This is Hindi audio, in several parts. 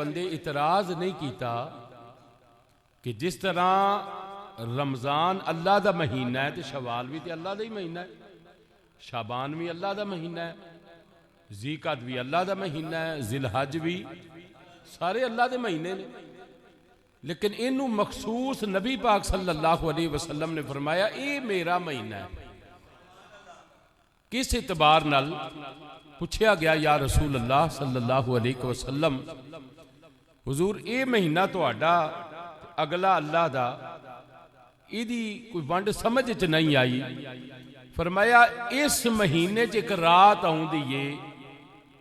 बंदे इतराज नहीं किया कि जिस तरह रमज़ान अल्लाह का महीना है तो शवाल भी तो अल्लाह का ही महीना है, शाबान भी अल्लाह का महीना है, ज़ीक़त भी अल्लाह का महीना है, ज़िलहज भी सारे अल्लाह के महीने ने। लेकिन इनू मखसूस नबी पाक सल्लल्लाहु अलैहि वसल्लम ने फरमाया ये मेरा महीना है। किस इतबार नाल पूछा गया, या रसूल अल्लाह सल्लल्लाहु अलैहि वसल्लम हुजूर ये महीना तुहाडा अगला अल्लाह दा, इदी कोई वंड समझ च नहीं आई। फरमाया इस महीने च एक रात आउंदी है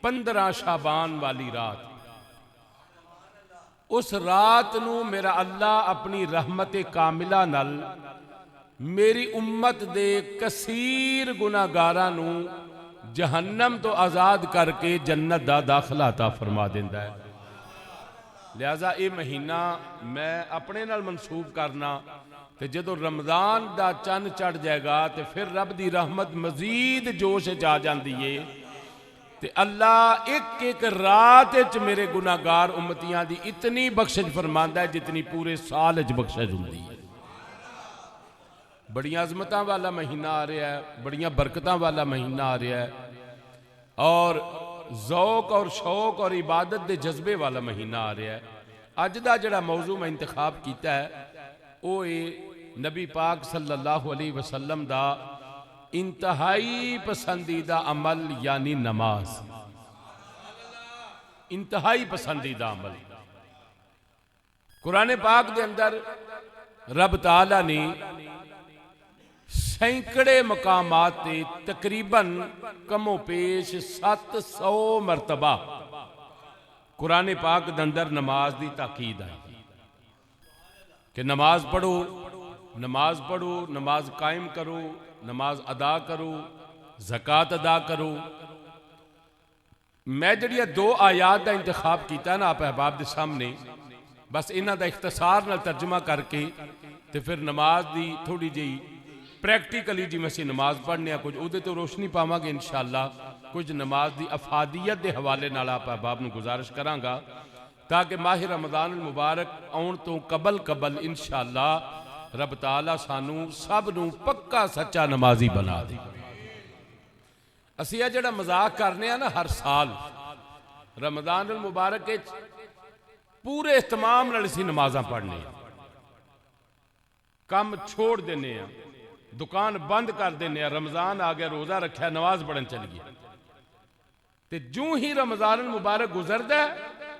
15 शाबान वाली रात, उस रात नू मेरा अल्लाह अपनी रहमत कामिला नाल मेरी उम्मत दे कसीर गुनाहगारां नू जहन्नम तो आज़ाद करके जन्नत दा दाखला अता फरमा देंदा है। लिहाजा ये महीना मैं अपने नाल मनसूब करना, तो जो रमज़ान दा चंद चढ़ जाएगा तो फिर रब दी रहमत मजीद जोश च आ जाती है। तो अल्लाह एक एक रात च मेरे गुनाहगार उम्मतियां दी इतनी बख्शिश फरमांदा है जितनी पूरे साल च बख्शिश होंदी है। बड़ियां अजमतां वाला महीना आ रहा है, बड़ियां बरकतां वाला महीना आ रहा है, और ज़ौक और शौक और इबादत के जज्बे वाला महीना आ रहा है। अज का जिहड़ा मौजू मैं इंतखाब किया है वो ये नबी पाक सल्लल्लाहु अलैहि वसल्लम दा इंतहाई पसंदीदा अमल यानी नमाज। इंतहाई पसंदीदा अमल कुरान पाक के अंदर रब ताला ने सैकड़े मकामात ते तकरीबन कमो पेश 700 मरतबा कुरान पाक के अंदर नमाज की ताकीद आई कि नमाज पढ़ो, नमाज पढ़ो, नमाज कायम करो, नमाज अदा करो, ज़कात अदा करो। मैं जड़िया 2 आयात का इंतखाब किया ना आप अहबाब के सामने, बस इन्हां दा इख्तसार नाल तर्जमा करके तो फिर नमाज की थोड़ी जी प्रैक्टिकली जिवें असीं नमाज पढ़ने कुछ उहदे तो रोशनी पावांगे इंशाअल्लाह, कुछ नमाज की अफादियत के हवाले नाल आप अहबाब नूं गुजारिश करांगा ताकि माह रमज़ान मुबारक आउण तो कबल इंशाअल्लाह रब ताला सानू सब नूं पक्का सच्चा नमाजी बना दे। असीं जिहड़ा मजाक करने ना हर साल रमज़ान मुबारक पूरे इहतमाम नाल असीं नमाज़ां पढ़ने, काम छोड़ देने, दुकान बंद कर देने, रमज़ान आ गया रोज़ा रखा नमाज पढ़न चल गया। तो जूं ही रमज़ान मुबारक गुजरदा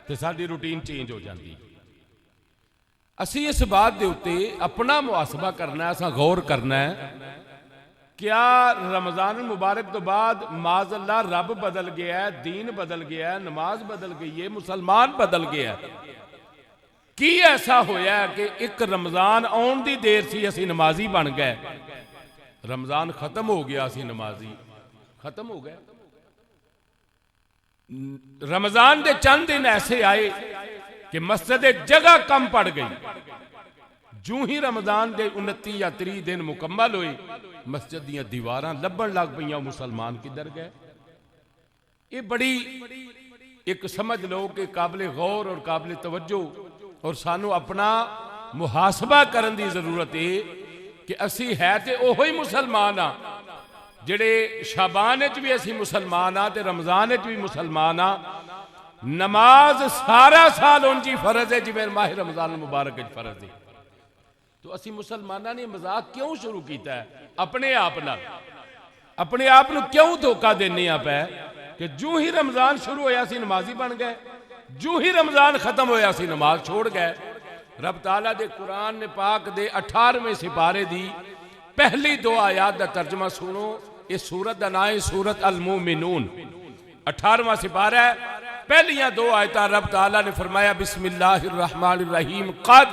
तो साडी रूटीन चेंज हो जाती। असी इस बात के उत्ते अपना मुहासबा करना है, असा गौर करना है, क्या रमज़ान मुबारक तो बाद माज़अल्लाह रब बदल गया है, दीन बदल गया है, नमाज बदल गई है, मुसलमान बदल गया है? की ऐसा होया कि एक रमज़ान आउण दी देर सी असी नमाजी बन गए, रमज़ान खत्म हो गया असी नमाजी खत्म हो गए। रमज़ान के चंद दिन ऐसे आए कि मस्जिद जगह कम पड़ गई। जूं ही रमज़ान के 29 या 30 दिन मुकम्मल हुए मस्जिद दी दीवारां लभण लग पईयां, मुसलमान किधर गए? ये बड़ी एक समझ लो कि काबिल गौर और काबिल तवज्जो, और सानू अपना मुहासबा करने की जरूरत है कि असी है तो ओहो ही मुसलमान हाँ जिहड़े शाबान च भी असी मुसलमान हाँ ते रमज़ान च भी मुसलमान हाँ। नमाज सारा साल उंज ही फर्ज है जिवें माह रमज़ान मुबारक फर्ज है। तो असी मुसलमाना ने मजाक क्यों शुरू किया है अपने आप नाल? अपने आप नूं क्यों धोखा देने पै कि जूं ही रमज़ान शुरू होया सी नमाजी बन गए, जूं ही रमज़ान खत्म होया सी नमाज छोड़ गए। रब ताला दे कुरान ने पाक दे 18वें सिपारे दी पहली 2 आयात का तर्जमा सुनो। इस सूरत का नाम है सूरत अल मोमिनून, 18वां सिपारा है, पहलियां 2 आयतां रब ताला ने फरमाया बिस्मिल्लाहिर रहमानिर रहीम कद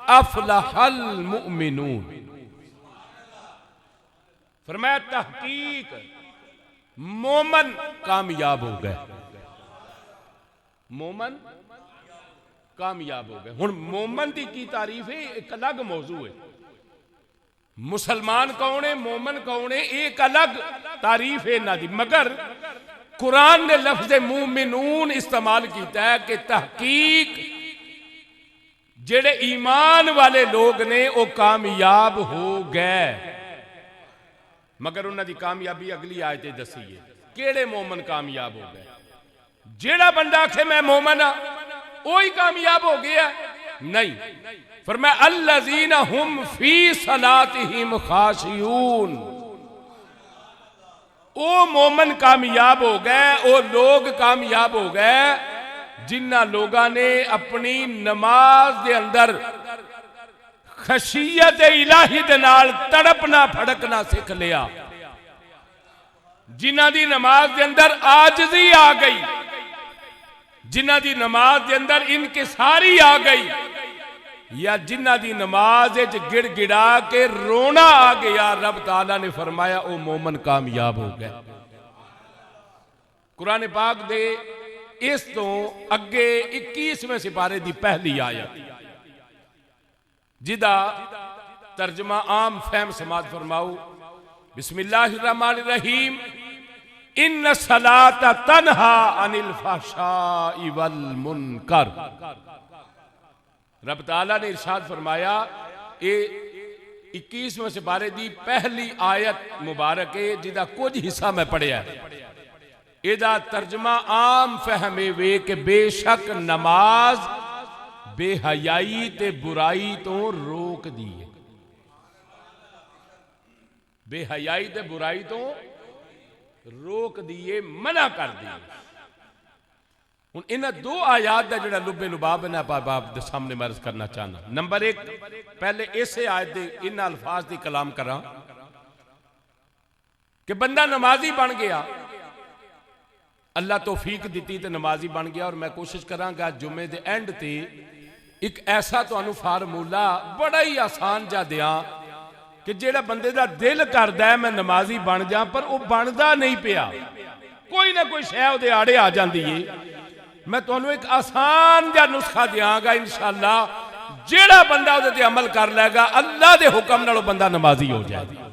अफलहल मुमिनून। फरमाया तहकीक मोमन कामयाब हो गए, मोमन कामयाब हो गए। हुण मोमन की तारीफ है एक अलग मौजू है, मुसलमान कौन है, मोमन कौन है, एक अलग तारीफ है इन्हां दी। मगर कुरान ने लफ्ज़ मुमिनून इस्तेमाल किया है कि तहकीक जेड़े ईमान वाले लोग ने वो कामयाब हो गए, मगर उन्होंने कामयाबी अगली आयत दसी है। केड़े मोमन कामयाब हो गए? जेड़ा बंदा आखे मैं मोमन हाँ वही कामयाब हो गया? नहीं, फरमाया अल्लज़ीना हुम फी सलातिहिम खाशियून, वो मोमन कामयाब हो गए, वो लोग कामयाब हो गए जिन्ना लोगों ने अपनी नमाज के अंदर खशियत इलाही दे नाल तड़पना फड़कना सीख लिया, जिन्हां दी नमाज के अंदर आजजी आ गई, जिन्हां दी नमाज के अंदर इनकिसारी आ गई, या जिन्हां दी नमाज गिड़गिड़ा के रोना आ गया, रब ताला ने फरमाया ओ मोमन कामयाब हो गए। कुरान पाक दे इस तो अगे 21वें सिपारे की पहली आयत जिदा तर्जमा आम फहम समाज फरमाओ, बिस्मिल्लाहिर्रहमानिर्रहीम, इन्न सलात तन्हा अनिल फहशाई वल मुनकर। रब ताला ने इरशाद फरमाया, ये 21वें सिपारे की पहली आयत मुबारक है जिदा कुछ हिस्सा मैं पढ़िया। इहदा तर्जमा आम फहमे वे कि बेशक नमाज बेहयाई ते बुराई तो रोक दी है, बेहयाई ते बुराई तो रोक दिए, मना कर दिए। हुण इन्हां दो आयात का जिहड़ा लुबे लुबाब है बाप दे सामने मैं अर्ज करना चाहना। नंबर एक, पहले इस आयत के इन अल्फाज की कलाम करा कि बंदा नमाजी बन गया, अल्लाह तौफीक दी तो नमाजी बन गया। और मैं कोशिश करांगा जुमे के एंड ते एक ऐसा तुहानू फार्मूला बड़ा ही आसान जा दियां कि जेड़ा बंदे का दिल करदा है मैं नमाजी बन जा, पर वह बनता नहीं पिया, कोई ना कोई शै उहदे आड़े आ जाती है। मैं तुहानू एक आसान जा नुस्खा देंगा इंशाअल्लाह, जेड़ा बंदा उहदे ते अमल कर लेगा अल्लाह के हुक्म नाल बंदा नमाजी हो जाएगा।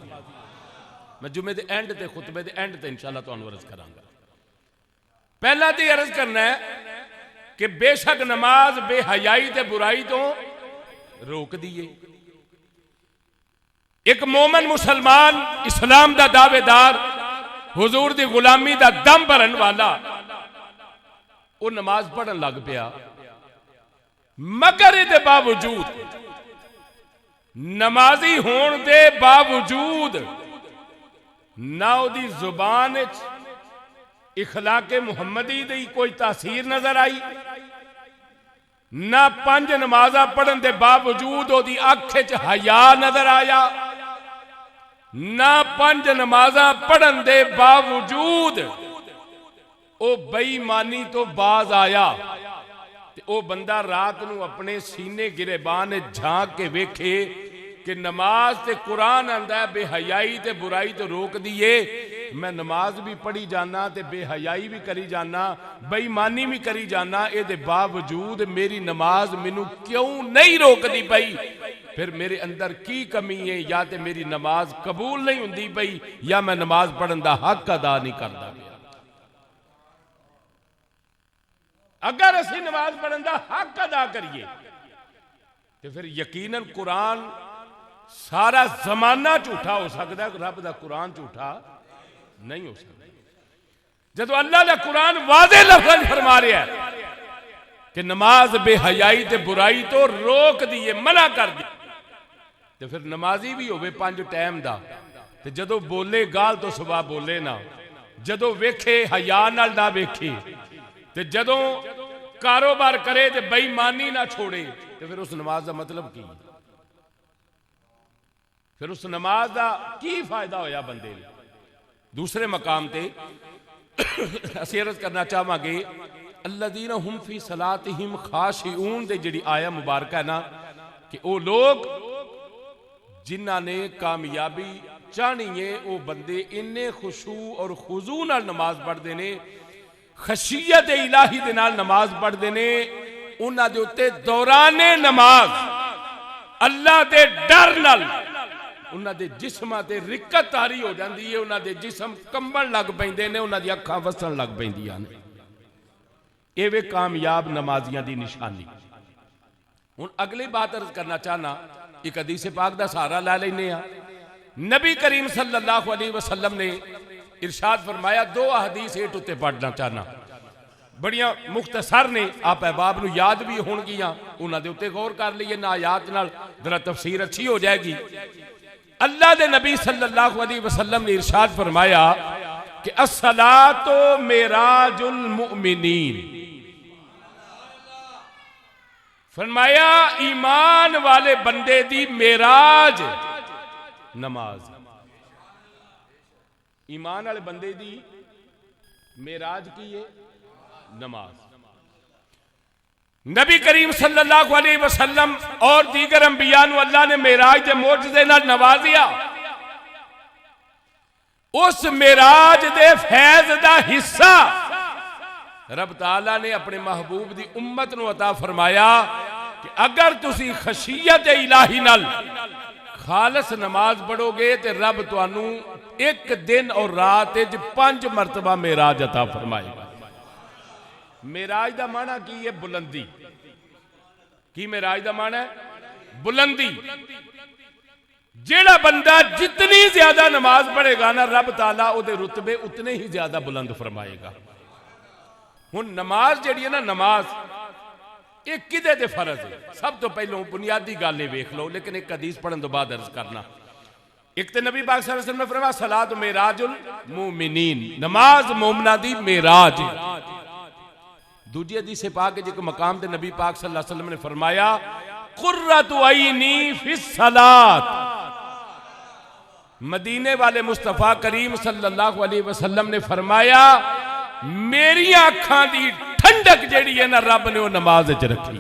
मैं जुमे के एंड ते खुतबे के एंड ते इंशाअल्लाह तुहानू अर्ज करांगा। पहला तो अर्ज करना है कि बेशक नमाज बेहयाई ते बुराई तो रोक दिए। एक मोमन मुसलमान इस्लाम का दावेदार हुजूर की गुलामी का दम भरन वाला वो नमाज पढ़न लग पिया, मगर इहदे बावजूद नमाजी होने के बावजूद ना उहदी जुबान इखलाके मुहम्मदी दी कोई तासीर नजर आई, ना 5 नमाजा पढ़न के बावजूद उहदी अख च हया नजर आया, ना 5 नमाजा पढ़न के बावजूद वो बेईमानी तो बाज आया। वो बंदा रात नूं अपने सीने गिरेबान झांक के वेखे कि नमाज ते कुरान आंदा है बेहयाई ते बुराई तो रोक दिए, मैं नमाज भी पढ़ी जाना ते बेहयाई भी करी जाना, बेईमानी भी करी जाना, ये बावजूद मेरी नमाज मैनू क्यों नहीं रोकती पई? फिर मेरे अंदर की कमी है? या तो मेरी नमाज कबूल नहीं हुंदी पई, या मैं नमाज पढ़न का हक अदा नहीं करता। अगर असी नमाज पढ़न का हक अदा करिए तो फिर यकीनन कुरान सारा जमाना झूठा हो सकता है, रब का कुरान झूठा नहीं हो सकता। जब अल्लाह का कुरान वादे लफ्ज़ फरमा रहा है कि नमाज बेहयाई ते बुराई तो रोक दिए, मना कर दी, तो फिर नमाजी भी होवे 5 टाइम दा, ते जदों बोले गाल तो सुबह बोले ना, जदों वेखे हया नाल ना वेखे, ते जदों कारोबार करे ते बेईमानी ना छोड़े, तो फिर उस नमाज का मतलब की? फिर उस नमाज का की फायदा होया बंदे ने? दूसरे मकाम ते असीं अर्ज करना चाहांगे अल्लज़ीना हुम फी सलातिहिम खाशिऊन दे जिहड़ी आया मुबारक है ना, कि वो लोग जिन्हां ने कामयाबी चाहनी है वो बंदे इन्ने खुशू और खुजू नाल नमाज पढ़ते ने, खशियत इलाही दे नाल नमाज पढ़ते ने, उन्हां दे उत्ते दौराने नमाज अल्लाह दे डर नाल उन्होंने जिस्मां ते रिक्कत तारी हो जाती है, उन्होंने जिस्म कंबन लग पैंदे ने, उन्होंने अखां वसन लग पैंदियां ने। ये वे कामयाब नमाजियां दी निशानी। हुण अगली बात अर्ज करना चाहना, एक हदीस पाक दा सहारा ला लेने आ। नबी करीम सल्लल्लाहु अलैहि वसल्लम ने इरशाद फरमाया, दो हदीस हेठ उत्ते पढ़ना चाहना, बड़ियां मुख्तसर ने, आप अहबाब नूं याद भी होणगियां, उन्हां दे उत्ते गौर कर लईए ना, आयात नाल जरा तफसीर अच्छी हो जाएगी। अल्लाह दे नबी सल्लल्लाहु अलैहि वसल्लम ने इरशाद फरमाया कि अस्सलातो मेराजुल मुमिनीन, फरमाया ईमान वाले बंदे दी मेराज नमाज। ईमान वाले बंदे दी मेराज की है नमाज। नबी करीम सल्लल्लाहु अलैहि वसल्लम और दीगर अंबिया नूं अल्लाह ने मेराज दे मोजज़े नाल नवाजिया। उस मेराज दे फैज दा हिस्सा रब ताला ने अपने महबूब दी उम्मत नूं अता फरमाया कि अगर तुसी खशियत इलाही नाल खालस नमाज पढ़ोगे तो रब तुहानू एक दिन और रात 5 मरतबा मेराज अता फरमाएगा। मेराज दा माना की है? बुलंदी। की मेराज दा माना है? बुलंदी। जेड़ा बंदा जितनी ज्यादा नमाज पढ़ेगा ना, रब ताला उहदे रुतबे उतने ही ज्यादा बुलंद फरमाएगा। हुण नमाज जिहड़ी है ना, नमाज ये किदे दे फर्ज है? सब तो पहलों बुनियादी गल ये वेख लो, लेकिन एक हदीस पढ़न तो बाद अर्ज करना। एक तो नबी पाक सल्लल्लाहु अलैहि वसल्लम ने फरमाया सलात मेराजुल मुमिनीन, नमाज मोमना दी मेराज। दूजी हदीस पाक जिक मकाम ते नबी पाक सल्लल्लाहु अलैहि वसल्लम ने फरमाया कुर्रतु ऐनी फिस सलात। मदीने वाले मुस्तफा करीम सल्लल्लाहु अलैहि वसल्लम ने फरमाया मेरी अखां दी ठंडक जेड़ी है ना, रब ने वो नमाज च रखी।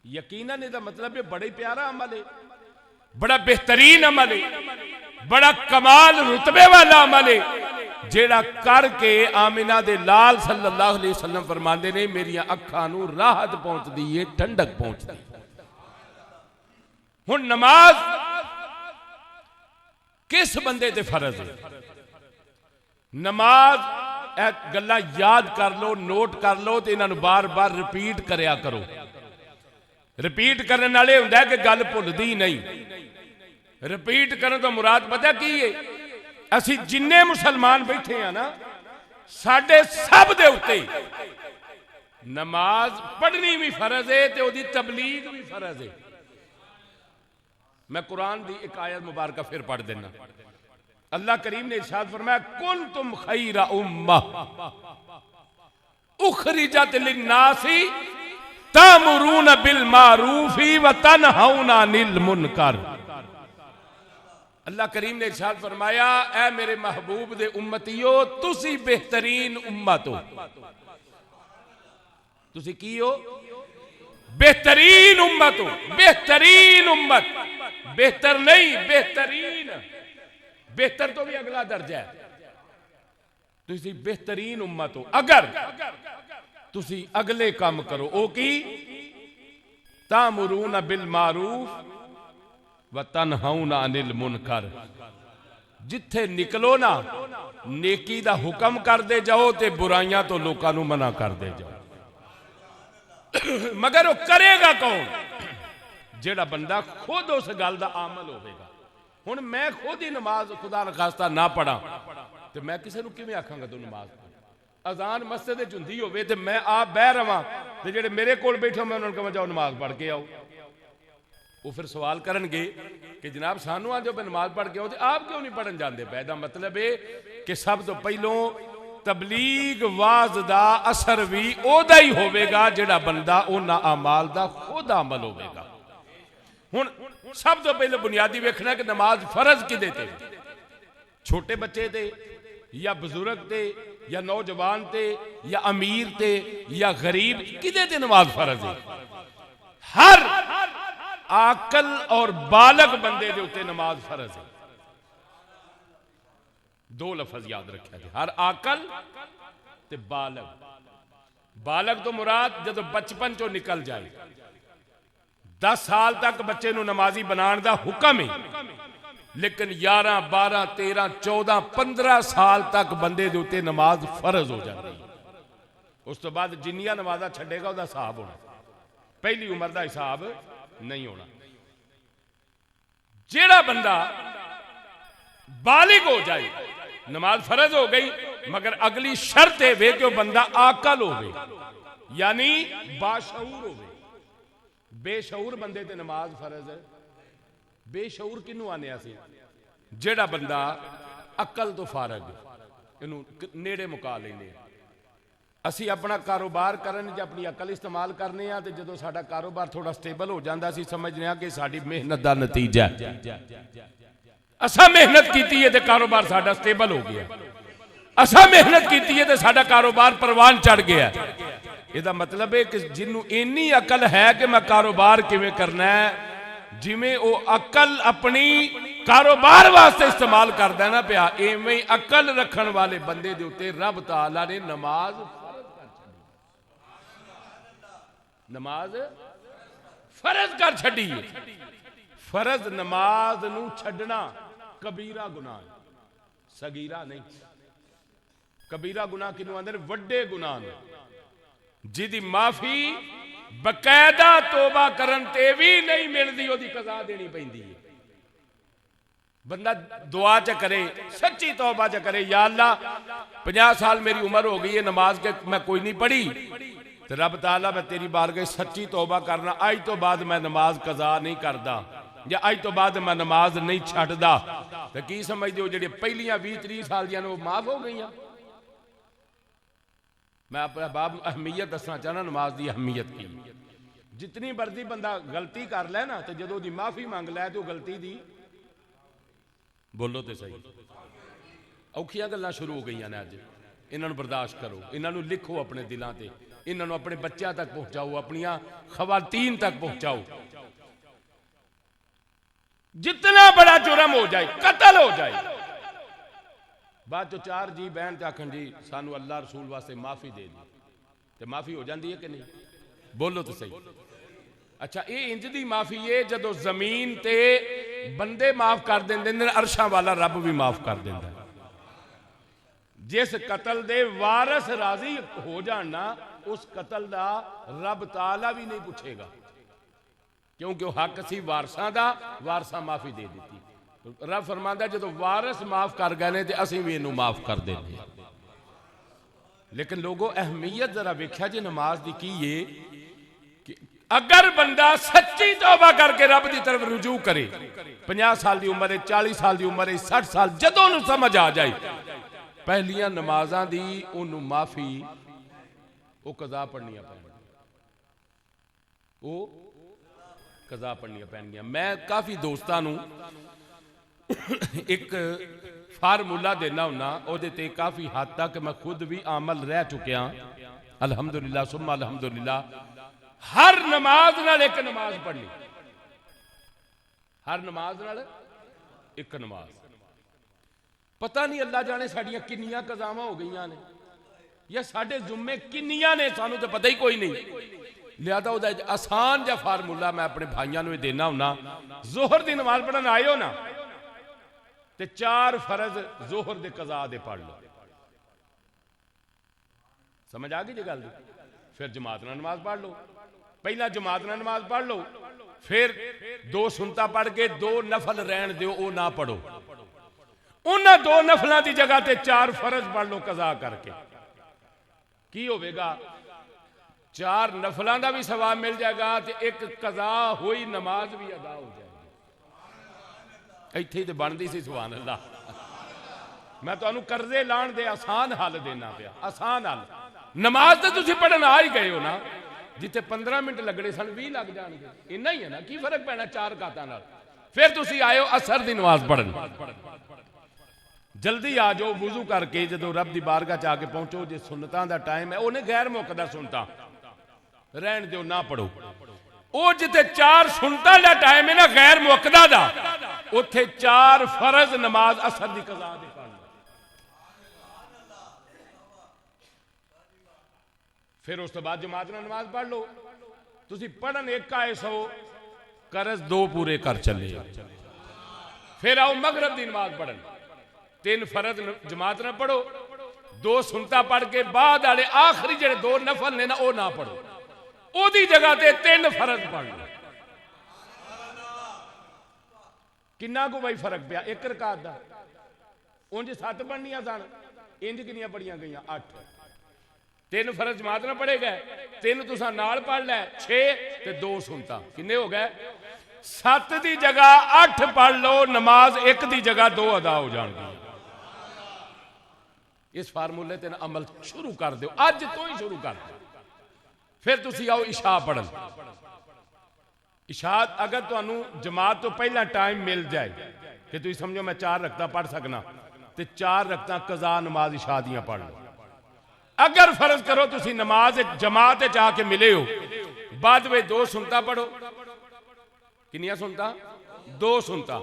यकीनन इसका मतलब है बड़ा ही प्यारा अमल है, बड़ा बेहतरीन अमल है, बड़ा कमाल रुतबे वाला अमल है, जेड़ा करके आमिना दे लाल सल्लल्लाहु अलैहि वसल्लम फरमाते ने मेरी अखां नूं राहत पहुंचती है, ठंडक पहुंचती। हुण नमाज किस बंदे ते फर्ज है? नमाज गल्लां याद कर लो, नोट कर लो, तो इन्हां नूं बार बार रिपीट करया करो। रिपीट करने वाले हुंदा कि गल भुलदी नहीं। रिपीट करने तो मुराद पता की है? असी जिन्ने मुसलमान बैठे हैं ना, साडे सब दे उत्ते नमाज पढ़नी भी फर्ज है ते ओदी तबलीग भी फर्ज है। मैं कुरान की एक आयत मुबारक फिर पढ़ देना। अल्लाह करीम ने इरशाद फरमाया कुंतुम खैरा उम्मह उखरिजत लिन्नासी तामुरून बिल मारूफी व तनहौना अनिल मुनकर। अल्लाह करीम ने इरशाद फरमाया ऐ मेरे महबूब दे उम्मतियो, तुसी बेहतरीन उम्मत हो। तुसी की हो? बेहतरीन उम्मत हो। बेहतरीन उम्मत, बेहतर नहीं, बेहतरीन। बेहतर तो भी अगला दर्जा है। तुसी बेहतरीन उम्मत हो अगर तुसी अगले काम करो। ओ की तामुरून बिल मारूफ व तनहौना अनिल मुनकर। जिथे निकलो ना नेकी दा हुक्म करते जाओ ते बुराइयां तो लोगों को मना करते जाओ। मगर वो करेगा कौन? जेड़ा बंदा खुद उस गल दा आमल होगा। हुण मैं खुद ही नमाज खुदा न खास्ता ना पढ़ा तो मैं किसी को किवें आखांगा तू नमाज पढ़? अजान मस्जिद च हुंदी होवे ते मैं आप बह रहा ते जेड़े मेरे कोल बैठे मैं उन्होंने कहां जाओ नमाज पढ़ के आओ। वो फिर सवाल करनगे कि जनाब सानू आ जाओ नमाज पढ़ के आओ, आप क्यों नहीं पढ़न जाते? पैदा मतलब है कि सब तो पहलों तबलीग वाज दा असर भी ओदा ही होवेगा जेड़ा बंदा उन्हां अमाल दा खुद अमल होवेगा। हुण सब तो पहले बुनियादी वेखना कि नमाज फर्ज किदे ते? छोटे बच्चे ते या बुजुर्ग ते या नौजवान ते या अमीर ते या गरीब, किदे ते नमाज फर्ज है? हर आकल और बालग बंदे दे उत्ते नमाज फर्ज है। दो लफज याद रखा जी, हर आकल ते बालग। बालग तो मुराद जब बचपन चो निकल जाए, 10 साल तक बच्चे नूं नमाजी बनाने का हुक्म है, लेकिन 11, 12, 13, 14, 15 साल तक बंदे दे उत्ते नमाज फर्ज हो जाती है। उस तो बाद जिन्नियां नमाज़ां छड्डेगा उसका हिसाब होना, पहली उम्र का हिसाब नहीं होना। जेड़ा बंदा बालिग हो जाए, नमाज फर्ज हो गई, मगर अगली शर्त है वे कि वह बंदा आकल हो, यानी बाशऊर हो। बेशऊर बंदे ते नमाज फर्ज है। बेशऊर किनू आने से? जेड़ा बंदा अकल तो फारग, इनू नेड़े मुका लेने। असी अपना कारोबार करन च अपनी अकल इस्तेमाल करने, तो जो साडा कारोबार थोड़ा स्टेबल हो जाता, असी समझने कि साडी मेहनत का नतीजा है। असा मेहनत की है तो कारोबार साडा स्टेबल हो गया, असा मेहनत की है तो साडा कारोबार परवान चढ़ गया। इसका मतलब है कि जिन्हों इन्नी अकल है कि मैं कारोबार किवें करना है, जिमें वो अकल अपनी कारोबार वास्ते इस्तेमाल करता है ना पिया, इवें अकल रखन वाले बंदे दे उत्ते रब ताला ने नमाज फर्ज कर छड़ी है। फर्ज नमाज नूं छड्डना कबीरा गुनाह, सगीरा नहीं। कबीरा गुनाह किनू आंदे ने? वड्डे गुनाह ने, जिदी माफी बकायदा तोबा करन ते भी नहीं मिलती, ओदी कज़ा देनी पैंदी है। बंदा दुआ च करे, सच्ची तौबा च करे, या अल्लाह 50 साल मेरी उम्र हो गई है, नमाज के मैं कोई नहीं पढ़ी, तो रब ताला मैं तेरी बारगाह सच्ची तौबा करना, अज तो बाद मैं नमाज कज़ा नहीं करता, या अज तो बाद मैं नमाज नहीं छड्डदा, तो की समझदे हो जी पहलियां 20-30 साल दियां वो माफ हो गई? मैं अपना बाब अहमियत दसना चाहना नमाज की अहमियत की। जितनी मर्जी बंदा गलती कर लै ना, तो जो उसकी माफी मंग लै तो गलती दी, बोलो तो सही, औखियां गल्लां शुरू हो गई ने अज। इन्हों बर्दाश्त करो, इन्हों लिखो अपने दिलों से, इन्हों अपने बच्चों तक पहुंचाओ, अपनिया खवातीन तक पहुंचाओ। जितना बड़ा जुर्म हो जाए, कतल हो जाए, बाद चो 4 जी बहन ते आखन जी सानू अल्लाह रसूल वास्ते माफी दे दी, तो माफी हो जाती है कि नहीं? बोलो तो सही। अच्छा, ये इंज दी माफी है जदों जमीन ते बंदे माफ कर देंदे ने, अरशां वाला रब भी माफ कर देंदा। जिस कतल दे वारस राजी हो जाना, उस कतल दा रब ताला भी नहीं पूछेगा, क्योंकि वह हक सी वारसां दा, वारसां माफी दे दी। रब फरमांदा जो वारस माफ कर गए ने, तो असीं भी इनू माफ कर देंगे। लेकिन लोगों अहमियत जरा वेख्या जी नमाज की है कि अगर बंदा सच्ची तौबा करके रब की तरफ रुजू करे, 50 साल की उम्र है, 40 साल की उम्र है, 60 साल, जदों उन्हें समझ आ जाए पहलियां नमाजां दी उन्होंने माफी वो कज़ा पढ़नियां पैणगियां, वो कज़ा पढ़नियां पैणगियां। मैं काफ़ी दोस्तां नूं एक फार्मूला देना हुन्ना, उहदे ते काफ़ी हद तक मैं खुद भी आमल रह चुकिया, अलहमदुलिल्लाह सुम्मा अलहमदुलिल्लाह। हर नमाज नाल एक नमाज पढ़नी, हर नमाज नाल एक नमाज। पता नहीं अल्लाह जाने साड़ियां किन्नियां कज़ावां हो गई ने, या साडे जुम्मे किन्नियां ने, सानू तो पता ही कोई नहीं। लिहाजा उहदा आसान जा फार्मूला मैं अपने भाइयों को देना हुन्ना। जोहर की नमाज पढ़न आए हो ना, ते 4 फर्ज जोहर दे कज़ा दे पढ़ लो। समझ आ गई जी गल? फिर जमात नाल नमाज पढ़ लो, पहला जमात नाल नमाज पढ़ लो, फिर 2 सुनता पढ़ के 2 नफल रहन दो, वो ना पढ़ो। उन्हां 2 नफलों की जगह ते 4 फर्ज पढ़ लो कज़ा करके। की होवेगा? 4 नफलों का भी सवाब मिल जाएगा, तो एक कज़ा हुई नमाज भी अदा हो जाएगी। इत्थे तो बनती सी सुभान अल्लाह। मैं तुहानू कर्जे लाण दे आसान हल देना पिया, आसान हल। नमाज तो तुसीं पढ़न आ ही गए हो ना, जिथे 15 मिनट लगने सन 20 लग जाएंगे, इन्ना ही है ना। की फर्क पैना 4 रकातां नाल? फिर तुसीं आए हो असर की नमाज पढ़न, जल्दी आ जाओ वुजू करके, जो रब की बारगाह च आके पहुंचो। जो सुन्नतां दा टाइम है, उन्हें गैर मुकदा सुनता रहन दो, ना पढ़ो। वो जिथे 4 सुनता का टाइम है ना गैर मुकदा दा, उथे 4 फर्ज नमाज असर की कज़ा दे पढ़ लो। फिर उस तो बाद जमात नाल नमाज पढ़ लो। तुसीं पढ़न एक आए सो, करज 2 पूरे कर चले। फिर आओ मगरब की नमाज पढ़न, 3 फर्ज जमात ना पढ़ो, 2 सुनता पढ़ के बाद वाले आखिरी जो 2 नफल ने ना वो ना पढ़ो, ओदी जगह ते 3 फर्ज पढ़ लो। किन्ना को भाई फर्क पिया? 1 रकात का उंज 7 पढ़निया सन, इंज किनिया पढ़िया गई? 8। 3 फर्ज जमात ना पढ़े गए, 3 तुसा नाल पढ़ लै, 6 ते 2 सुनता, किन्ने हो गए? 7 की जगह 8 पढ़ लो, नमाज 1 की जगह 2 अदा हो जाएगी। इस फार्मूले ते अमल शुरू कर दो, अज तो ही शुरू कर दो। फिर तुसी आओ इशा पढ़न। इशा अगर तुहानू जमात तो पहला टाइम मिल जाए कि तुम समझो मैं 4 रकता पढ़ सकना, तो 4 रकता कज़ा नमाज इशा दियां पढ़ लो। अगर फर्ज करो तुसी नमाज जमात जाके मिले हो, बाद में 2 सुनता पढ़ो, किनिया सुनता? 2 सुनता,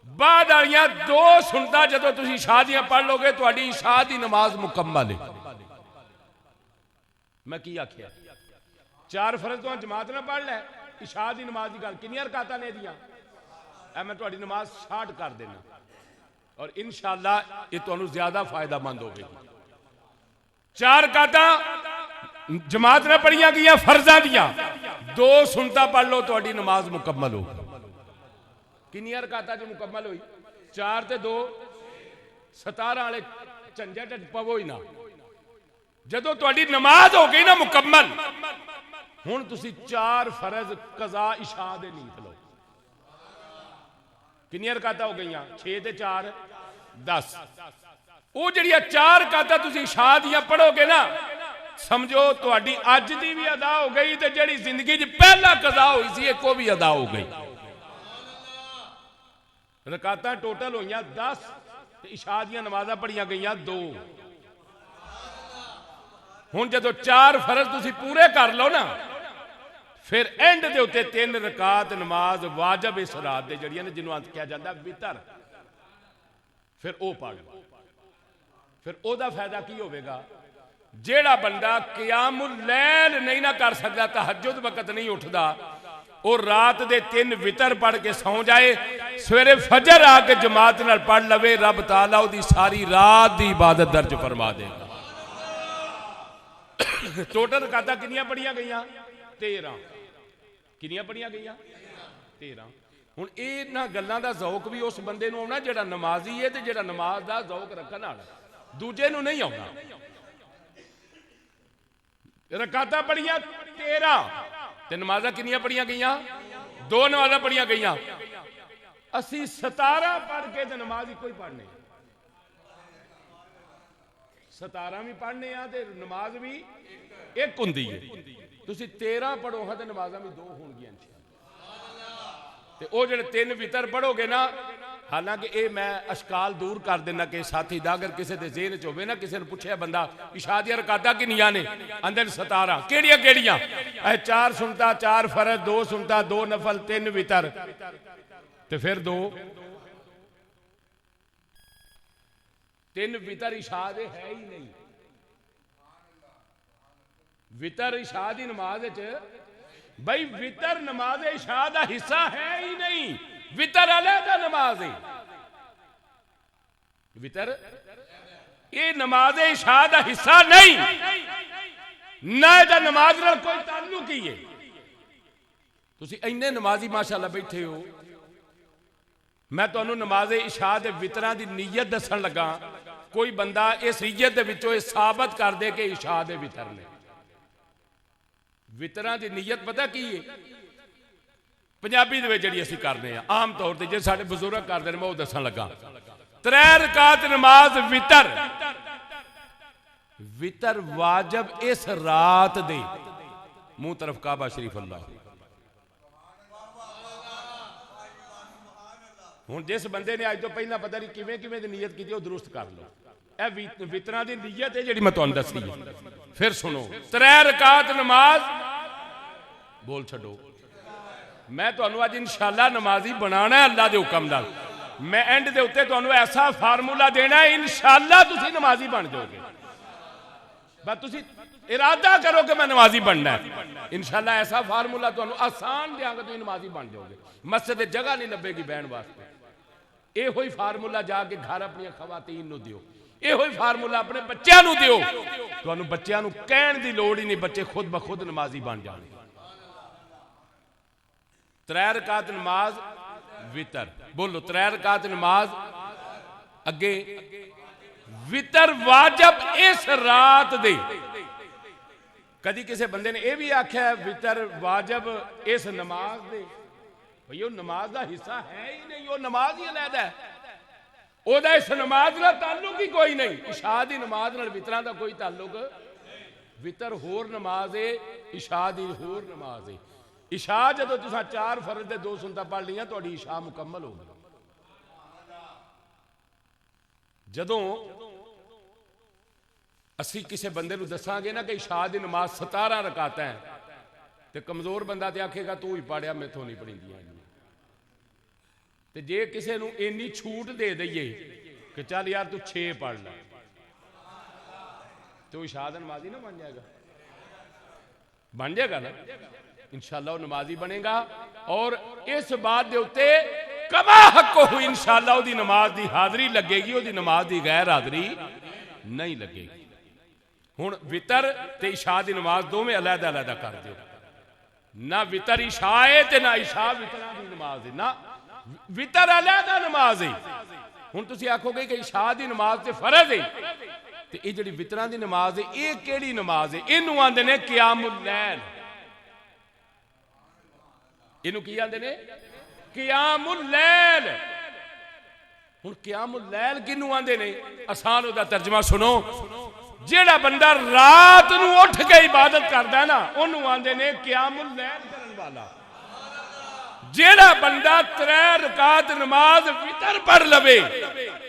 बाद आलियां 2 सुनता जो तुसी इशा दियां पढ़ लोगे, तुहाडी इशा दी नमाज मुकम्मल है। मैं की आखिया? 4 फर्ज तो जमात ना पढ़ लै, इशा दी नमाज की गल किनिया रकातां ने दियां? मैं तुहाडी नमाज 60 कर देना, और इंशाअल्लाह ये तुहानू ज्यादा फायदामंद होगी। 4 रकातां जमात ना पढ़िया गई फर्जा दियां, 2 सुनता पढ़ लो, तुहाडी नमाज मुकम्मल हो। किनिया रकातां जो मुकम्मल हुई? 4 ते 2 17 वाले झंझट पवो ही ना। जदों तुहाडी नमाज हो गई ना मुकम्मल, हुण तुसी 4 फर्ज कज़ा इशा दे नीत लो। किनिया रकातां हो गई? 6 ते 4 10। वो जड़ियां 4 रकातां तुसी इशा दियां पढ़ोगे ना, समझो तुहाडी अज दी भी अदा हो गई, ते जड़ी जिंदगी च पहला कज़ा हुई सी एक भी अदा हो गई। रकातां टोटल होईयां 10, ते इशा दियां नमाज़ां पढ़ियां गईयां 2। हुण जदों 4 फर्ज तुसी पूरे कर लो ना, फिर एंड दे उत्ते 3 रकात नमाज वाजिब इस रात दे जड़ियां ने, जिन्हों कहा जाता वितर, फिर वो पढ़ लो। फिर ओदा फायदा की होगा? जेड़ा बंदा क़ियामुल लैल नहीं ना कर सकता, तहज्जुद वक्त नहीं उठता, वो रात दे 3 वितर पढ़ के सौ जाए, सवेरे फजर आके जमात नाल पढ़ लवे, रब ताला उदी सारी रात की इबादत दर्ज फरमा देगा। टोटल रकातां किनियां पढ़ियां गईयां? 13। किनियां पढ़ियां गईयां? 13। हुण इन्हां गल्लां दा ज़ौक भी उस बंदे नूं आउणा जिहड़ा नमाजी है, ते जिहड़ा नमाज दा ज़ौक रखण वाला, दूजे नूं नहीं आउणा। रकातां पढ़ियां 13, ते नमाज़ां किनियां पढ़ियां गईयां? 2 नमाज़ां पढ़ियां गईयां। असीं 17 पढ़ के ते नमाज ही कोई पढ़ने, 17 भी पढ़ने आ ते नमाज भी एक हुंदी है। तुसी 13 पढ़ो हा ते नमाज़ां भी 2 होणगियां इंशाअल्लाह। ते ओ जिहड़े 3 वितर पढ़ोगे ना, हालांकि ये मैं अशकाल दूर कर देना कि साथी दा, अगर किसी के ज़हन च होवे ना, किसी ने पूछे बंदा इशा दियां रकातां किनियां ने, अंदर 17, केड़ियां केड़ियां? 4 सुनता, 4 फर्ज, 2 सुनता, 2 नफल, 3 वितर, ते फिर 2 3 वितर इशा दे है ही नहीं। वितर इशा दी नमाज भाई, वितर नमाज इशा दा हिस्सा है ही नहीं, वितर अलहदा नमाज है। वितर ये नमाज इशा दा हिस्सा नहीं, ना इहदा नमाज नाल कोई ताल्लुक ही है। तुसी इन्ने नमाजी माशाअल्लाह बैठे हो, मैं तुहानू नमाज इशा दे वितरां दी नीयत दसन लगा। कोई बंदा इस नीयत दे विचों ये साबित कर दे कि इशा दे वितर ने। वितरां दी नीयत पता की है? पंजाबी दे विच जिहड़ी असीं करदे आ आम तौर ते, जे साडे बजुर्ग करदे ने, मैं ओह दसन लगा। 3 रकात नमाज वितर, वितर वाजिब इस रात दे। मुंह तरफ काबा शरीफ अल्लाह। हुण जिस बंदे ने अज तो पहला पता नहीं किवें किवें दी नीयत की, दुरुस्त कर लो। यह वितरां दी नीयत है जिहड़ी मैं तुहानू दसी है। फिर सुनो, 3 रकात नमाज बोल छड्डो। मैं तुहानू अज इंशाअल्लाह नमाजी बनाना है अल्लाह दे हुक्म नाल। मैं एंड दे उत्ते तुहानू ऐसा फार्मूला देना है, इंशाअल्लाह तुसीं नमाजी बन जाओगे। बस तुसीं इरादा करो कि मैं नमाजी बनना है। इंशाअल्लाह ऐसा फार्मूला तुहानू आसान देंगे, तुम नमाजी बन जाओगे। मस्जिद जगह नहीं लभेगी बहन वास्ते। यो ही फार्मूला जाके घर अपन खवातीन नू दिओ, यो ही फार्मूला अपने बच्चों नू दिओ, तुहानू बच्चों नू कहण दी लोड़ ही नहीं, बच्चे खुद ब खुद नमाजी बन जाएंगे। 3 रकात नमाज वितर, बोलो 3 रकात नमाज अगे वितर वाजब इस रात दे। कदी किसी बंदे ने यह भी आख्या वितर वाजब इस नमाज दे, भाई वो नमाज का हिस्सा है ही नहीं, वो नमाज ही अलहदा है, ओदा इस नमाज नाल ताल्लुक ही कोई नहीं। इशा दी नमाज नाल वितरां दा कोई ताल्लुक, वितर होर नमाज है, इशा दी होर नमाज है। इशा जदों तुसां 4 फर्ज दे 2 सुन्नतां पढ़ लियां, तुहाडी इशा मुकम्मल हो गई। जदों असी किसी बंदे नूं दसांगे ना कि इशा दी नमाज 17 रकातां है, तो कमजोर बंदा तो आखेगा तू ही पढ़िया, मैथों नहीं पढ़ींदियां। तो जे किसी नूं इन्नी छूट दे दईए कि चल यार तू 6 पढ़ ला, तो इशा दा नमाजी ना बन जाएगा? बन जाएगा ना इंशाअल्लाह, वो नमाजी बनेगा। और इस बात के उत्ते कमा हक हो इंशाअल्लाह उसकी नमाज की हाजरी लगेगी, उसकी नमाज की गैर हाजरी नहीं लगेगी। हुण वितर ते इशा की नमाज दोवें अलहदा अलहदा कर दो, ना वितर इशा है ते ना इशा वितरां की नमाज है, ना वितर अलहदा नमाज है। हुण तुसीं आखोगे कि इशा की नमाज ते फर्ज है, ते ये जिहड़ी वितरां की नमाज है ये किहड़ी नमाज है? इनू आंदे ने क़ियामुल लैल। इनू की आंदे ने? क़ियामुल लैल। हुण क़ियामुल लैल किनू आंदे ने? आसान उहदा तर्जमा सुनो, जेड़ा बंदा रात नू उठ के इबादत करदा ना उन्होंने आंदे ने क़ियामुल लैल करन वाला। जेड़ा बंदा 3 रकात नमाज वितर पढ़ लवे,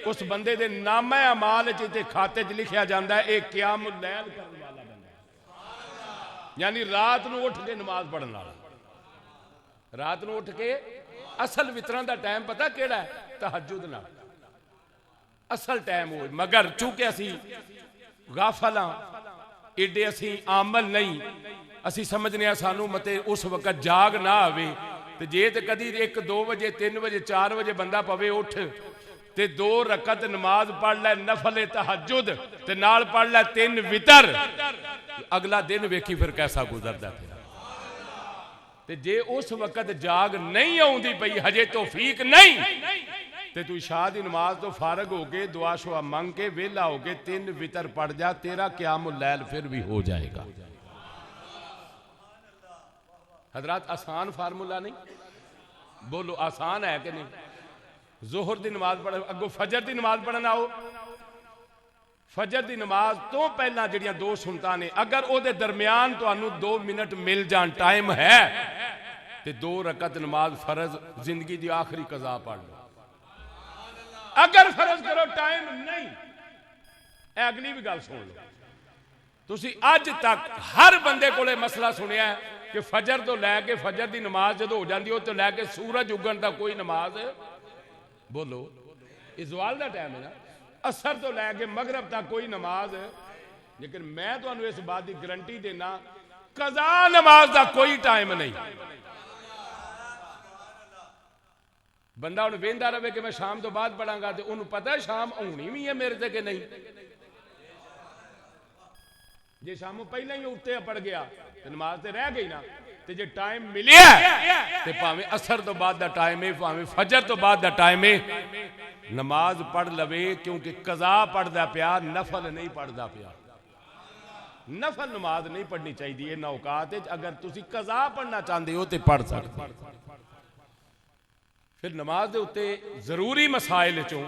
उस बंदे दे नामे अमाल च खाते च लिखिया जाता है ये क़ियामुल लैल करन वाला बंदा, यानी रात नू उठ के नमाज पढ़न वाला। रात नू उठ के असल वितरां दा टाइम पता केड़ा है? तहज्जुद नाल असल टाइम हो, मगर चूंकि असी गाफल एडे असी आमल नहीं, असी समझने सानू मते उस वक्त जाग ना आवे, तो जे तो कदी 1 2 बजे 3 बजे 4 बजे बंदा पवे उठ ते 2 रकत नमाज पढ़ लै नफल तहज्जुद ते नाल पढ़ लै 3 वितर, अगला दिन वेखी फिर कैसा गुजरदा फिर। ते जे उस वक्त जाग नहीं आउंदी पई, हजे तौफीक नहीं, ते तू इशा दी नमाज तो फारग हो के दुआ शुआ मंग के वेला हो के 3 वितर पढ़ जा, तेरा क़ियामुल लैल फिर भी हो जाएगा। हजरात आसान फार्मूला नहीं, बोलो आसान है कि नहीं? जोहर दी नमाज पढ़, अगो फजर दी नमाज पढ़न आओ। फजर दी नमाज तो पहला जिहड़ियां 2 सुन्नतां ने, अगर उहदे दरमियान तुहानू 2 मिनट मिल जान, टाइम है, तो 2 रकत नमाज फर्ज जिंदगी की आखिरी कज़ा पढ़ लो। अगर फर्ज करो टाइम नहीं, अगली भी गल सुन लो, तुसी अज तक हर बंदे कोले मसला सुनिया कि फजर तो लैके फजर की नमाज जो हो जाती है तो लैके सूरज उगन तक कोई नमाज, बोलो ये ज़वाल का टाइम है ना, असर तो लैके मगरब तक कोई नमाज। लेकिन मैं तुहानू इस बात की गारंटी देना, कज़ा नमाज का कोई टाइम नहीं। बंदा हुण वेंदा रहे कि मैं शाम तो बाद पढ़ांगा, तो उन्होंने पता है शाम आनी भी है मेरे से कि नहीं। जे शामों पहले ही उत्ते पड़ गया तो नमाज तो रह गई ना, तो जे टाइम मिले तो भावें असर तो बाद का टाइम है, भावें फजर तो बाद का टाइम है, नमाज पढ़ लवे, क्योंकि कज़ा पढ़दा पिया, नफल नहीं पढ़दा पिया। नफल नमाज नहीं पढ़नी चाहिए इन औकात। अगर तुसी कज़ा पढ़ना चाहते हो तो पढ़ सकते। फिर नमाज के उत्ते जरूरी मसाइल चों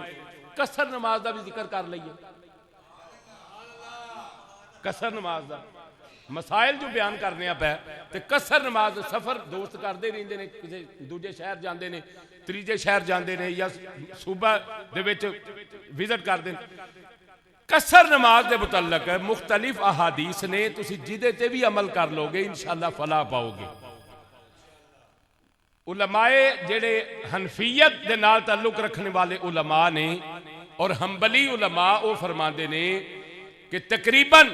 कसर नमाज का भी जिक्र कर लीए। कसर नमाज का मसाइल जो बयान करने पै, तो कसर नमाज सफर दोस्त करते रहते हैं, किसी दूजे शहर जाते हैं, तीजे शहर जाते हैं, या सूबा दे विच विजिट करते हैं। कसर नमाज के मुतलक मुख्तलिफ अहादीस ने, तुसी जिदे ते भी अमल कर लोगे इंशाअल्लाह फलाह पाओगे। उलमाए जेड़े हनफियत दे नाल ताल्लुक रखने वाले उलमा ने और हंबली उलमा वो फरमाते ने कि तकरीबन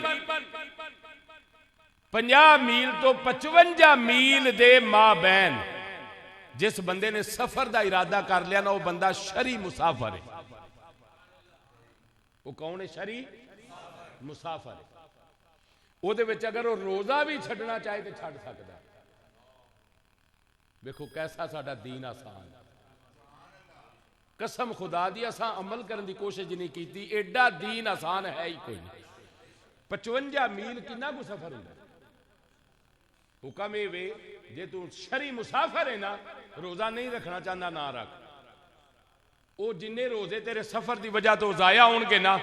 50 मील तो 55 मील दे माबैन जिस बंदे ने सफर का इरादा कर लिया ना, वह बंदा शरी मुसाफर है। वो कौन है? शरी मुसाफर है। ਉਹਦੇ ਵਿੱਚ अगर वो रोज़ा भी छड्डना चाहे तो छड्ड सकता है। देखो कैसा साडा दीन आसान। कसम खुदा दी असां अमल करने की कोशिश नहीं की, एडा दीन आसान है ही कोई नहीं। 55 मील कितना को सफर होता। हुक्म ये वे जे तू शरी मुसाफर है ना, रोज़ा नहीं रखना चाहता ना रख। वो जिन्ने रोजे तेरे सफर की वजह तो जाया होणगे ना,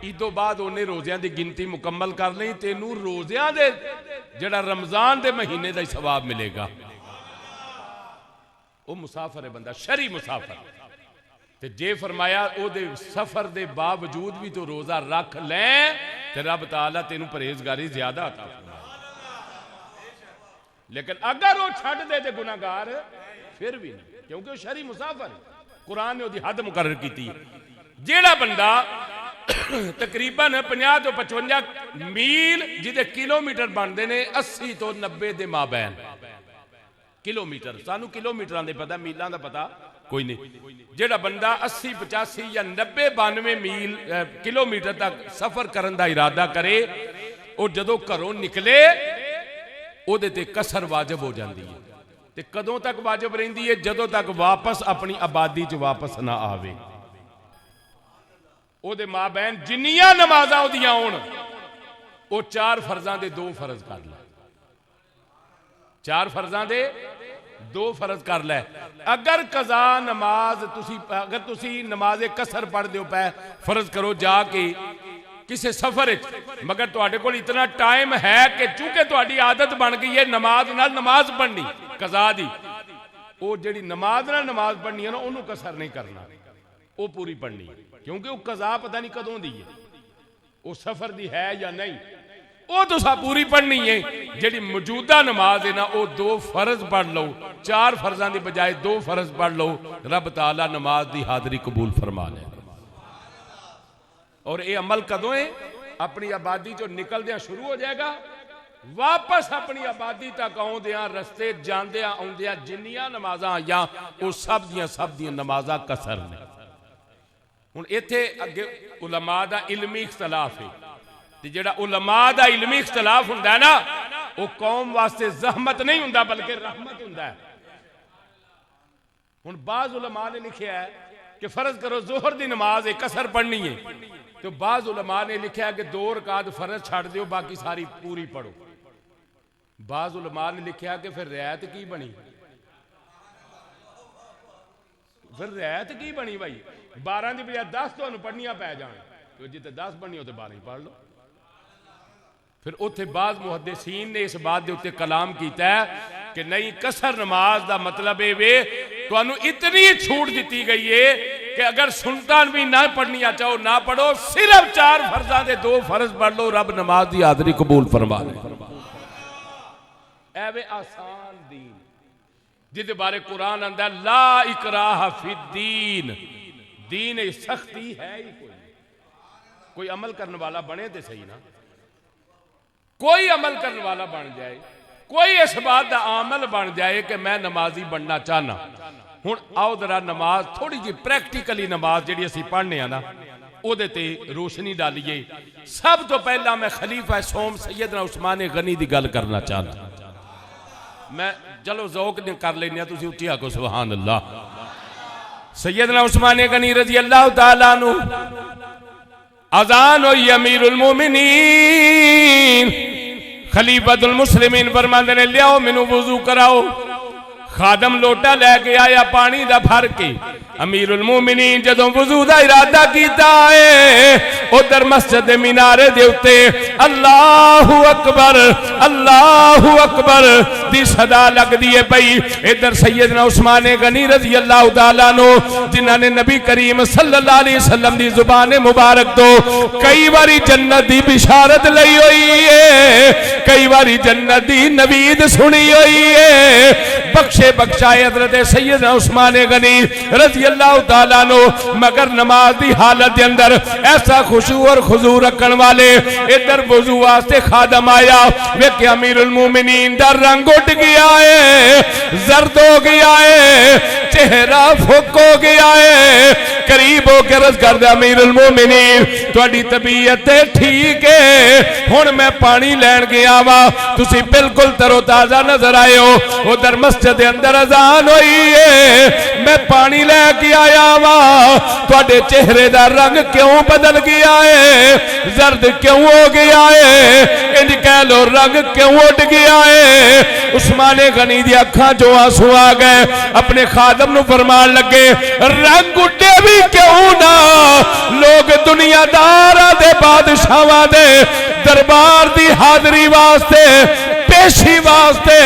इदों बाद उन्हें रोज़ियां की गिनती मुकम्मल कर ली, तेनू रोज़ियां दे जिहड़ा रमजान के महीने का ही सवाब मिलेगा। वो मुसाफर है बंदा, शरी मुसाफर। ते जे फरमाया ओदे सफर के बावजूद भी तो रोज़ा रख लें तो रब ताला तेनू परहेजगारी ज्यादा अता फरमाए। लेकिन अगर वो छड्ड दे तो गुनाहगार फिर भी नहीं, क्योंकि वो शरी मुसाफर है। कुरान ने उसकी हद मुकर्रर की। जेड़ा बंदा तकरीबन 50 तो 55 मील जिदे किलोमीटर बनते हैं 80 तो 90 के माबैन किलोमीटर, सानू किलोमीटर के पता, मीलों का पता कोई नहीं। जेड़ा बंदा 80 85 या 90 92 मील किलोमीटर तक सफर करने का इरादा करे, वो जदों घरों निकले उहदे ते कसर वाजिब हो जाती है। ते कदों तक वाजिब रहिंदी है? जदों तक वापस अपनी आबादी च वापस ना आवे। ओदे मां बहन जिन्नियां नमाज़ां ओदियां होण, वो 4 फर्जां दे 2 फर्ज कर लै। 4 फर्जां दे 2 फर्ज कर लै। अगर कज़ा नमाज तुसी नमाज़े कसर पढ़ दो पै, फर्ज करो जाके किसी सफर, मगर तुहाडे कोल इतना टाइम है कि चूंकि तुहाडी आदत बन गई है नमाज नाल नमाज पढ़नी कज़ा दी, वो जिहड़ी नमाज नाल नमाज पढ़नी है ना, उन्होंने कसर नहीं करना, वो पूरी पढ़नी है। क्योंकि वो कज़ा पता नहीं कदों दी है, वो सफर दी है या नहीं, वो तुसा पूरी पढ़नी है। जिहड़ी मौजूदा नमाज है ना, वो 2 फर्ज पढ़ लो, 4 फर्जां की बजाय 2 फर्ज पढ़ लो, रब ताला नमाज की हाजरी कबूल फरमा ले। और ये अमल कदों है? अपनी आबादी चो निकलदियां शुरू हो जाएगा, वापस अपनी आबादी तक आउंदियां रस्ते जांदियां आउंदियां जिन्नियां नमाज़ां आईयां वो सब दियां नमाज़ां कसर ने। हुण इत्थे अगे उलमा दा इल्मी इख्तलाफ है, ते जिहड़ा उलमा दा इल्मी इख्तलाफ हुंदा है ना, वो कौम वास्ते जहमत नहीं हुंदा बल्कि रहमत हुंदा है। हुण बाज़ उलमा ने लिखिया है कि फर्ज करो जोहर दी नमाज है कसर पढ़नी है, तो बाज़ उलमा ने लिखा है कि 2 रकात फर्ज छड़ दियो बाकी सारी पूरी पढ़ो। बाज़ उलमा ने लिखा कि फिर रियायत की बनी, फिर रियायत की बनी भाई, 12 की बजाय 10 तो पढ़निया पै जाए, तो जिते 10 बनी हो तो 12 ही पढ़ लो। फिर उत्थे बाज़ मुहद्दिसीन ने इस बात के उत्ते कलाम किया है कि नहीं, कसर नमाज का मतलब ये वे तुहानू इतनी छूट दी गई है कि अगर सुल्तान भी ना पढ़नी चाहो ना पढ़ो, सिर्फ 4 फर्जा के 2 फर्ज पढ़ लो, रब नमाज की हाजरी कबूल फरमा ले। एवे आसान दीन जिदे बारे कुरान आंदा ला इकराह फिद्दीन, दीन सख्ती है ही कोई अमल करने वाला बने तो सही ना, कोई अमल करने वाला बन जाए, कोई इस बात का आमल बन जाए कि मैं नमाजी बनना चाहना। हुण आओ जरा नमाज थोड़ी जी प्रैक्टिकली नमाज जिहड़ी असीं पढ़ने आ ना, उहदे ते रोशनी डालीए। सब तो पहला मैं खलीफा सोम सैयदना उस्मान गनी की गल करना चाहना। मैं चलो ज़ौक कर लेने, तुसीं उच्ची आखो सुभान अल्लाह। सैयदना उस्मान गनी रज़ी अल्लाह तआला अन्हु अज़ान होई अमीरुल मोमिनीन खलीफतुल मुस्लिमीन फरमांदे ने लियाओ मैनू वुजू कराओ। खादम लोटा लैके आया पानी दा भर के। अमीरुल मोमिनीन जदों वुजू दा इरादा कीता है, उधर मस्जिद दे मीनारे दे उत्ते अल्लाहु अकबर दी सदा लगदी है पई। इधर सैयदना उस्मान गनी रज़ी अल्लाह तआला अन्हु जिन्हां ने नबी करीम सल्लल्लाहु अलैहि वसल्लम दी जुबान मुबारक तो कई बारी जन्नत दी बिशारत लई हुई है, कई बारी जन्नत दी नवीद सुनी हुई है। बख्शे बख्शाए हजरत सैयदना उस्मान गनी रज़ी अल्लाह तआला नो। मगर नमाज की हालत के अंदर ऐसा खुशू और खुजू रखने वाले इधर वजू वास्ते खादम आया, वे क्या अमीरुल मोमिनीन दा रंग उठ गया है, जर्द हो गया है, चेहरा फुक हो गया है। करीब होकर अर्ज कर दिया अमीरुल मोमिनीन तुहाडी तबीयत ठीक है, हुण मैं पानी लैन गया वा, तुसी बिल्कुल तरोताजा नजर आए हो। उधर मस्जिद के अंदर अजान हुई है, मैं पानी लैके आया वा, तुहाडे चेहरे का रंग क्यों बदल गया है, जर्द क्यों हो गया है, इंज कह लो रंग क्यों उठ गया है। उस्मान गनी दी अखां चों आंसू आ गए, अपने खादम नूं फरमान लगे रंग उठे भी क्यों ना, लोग दुनियादारां दे बादशाहां दे दरबार दी हाजरी वास्ते पेशी वास्ते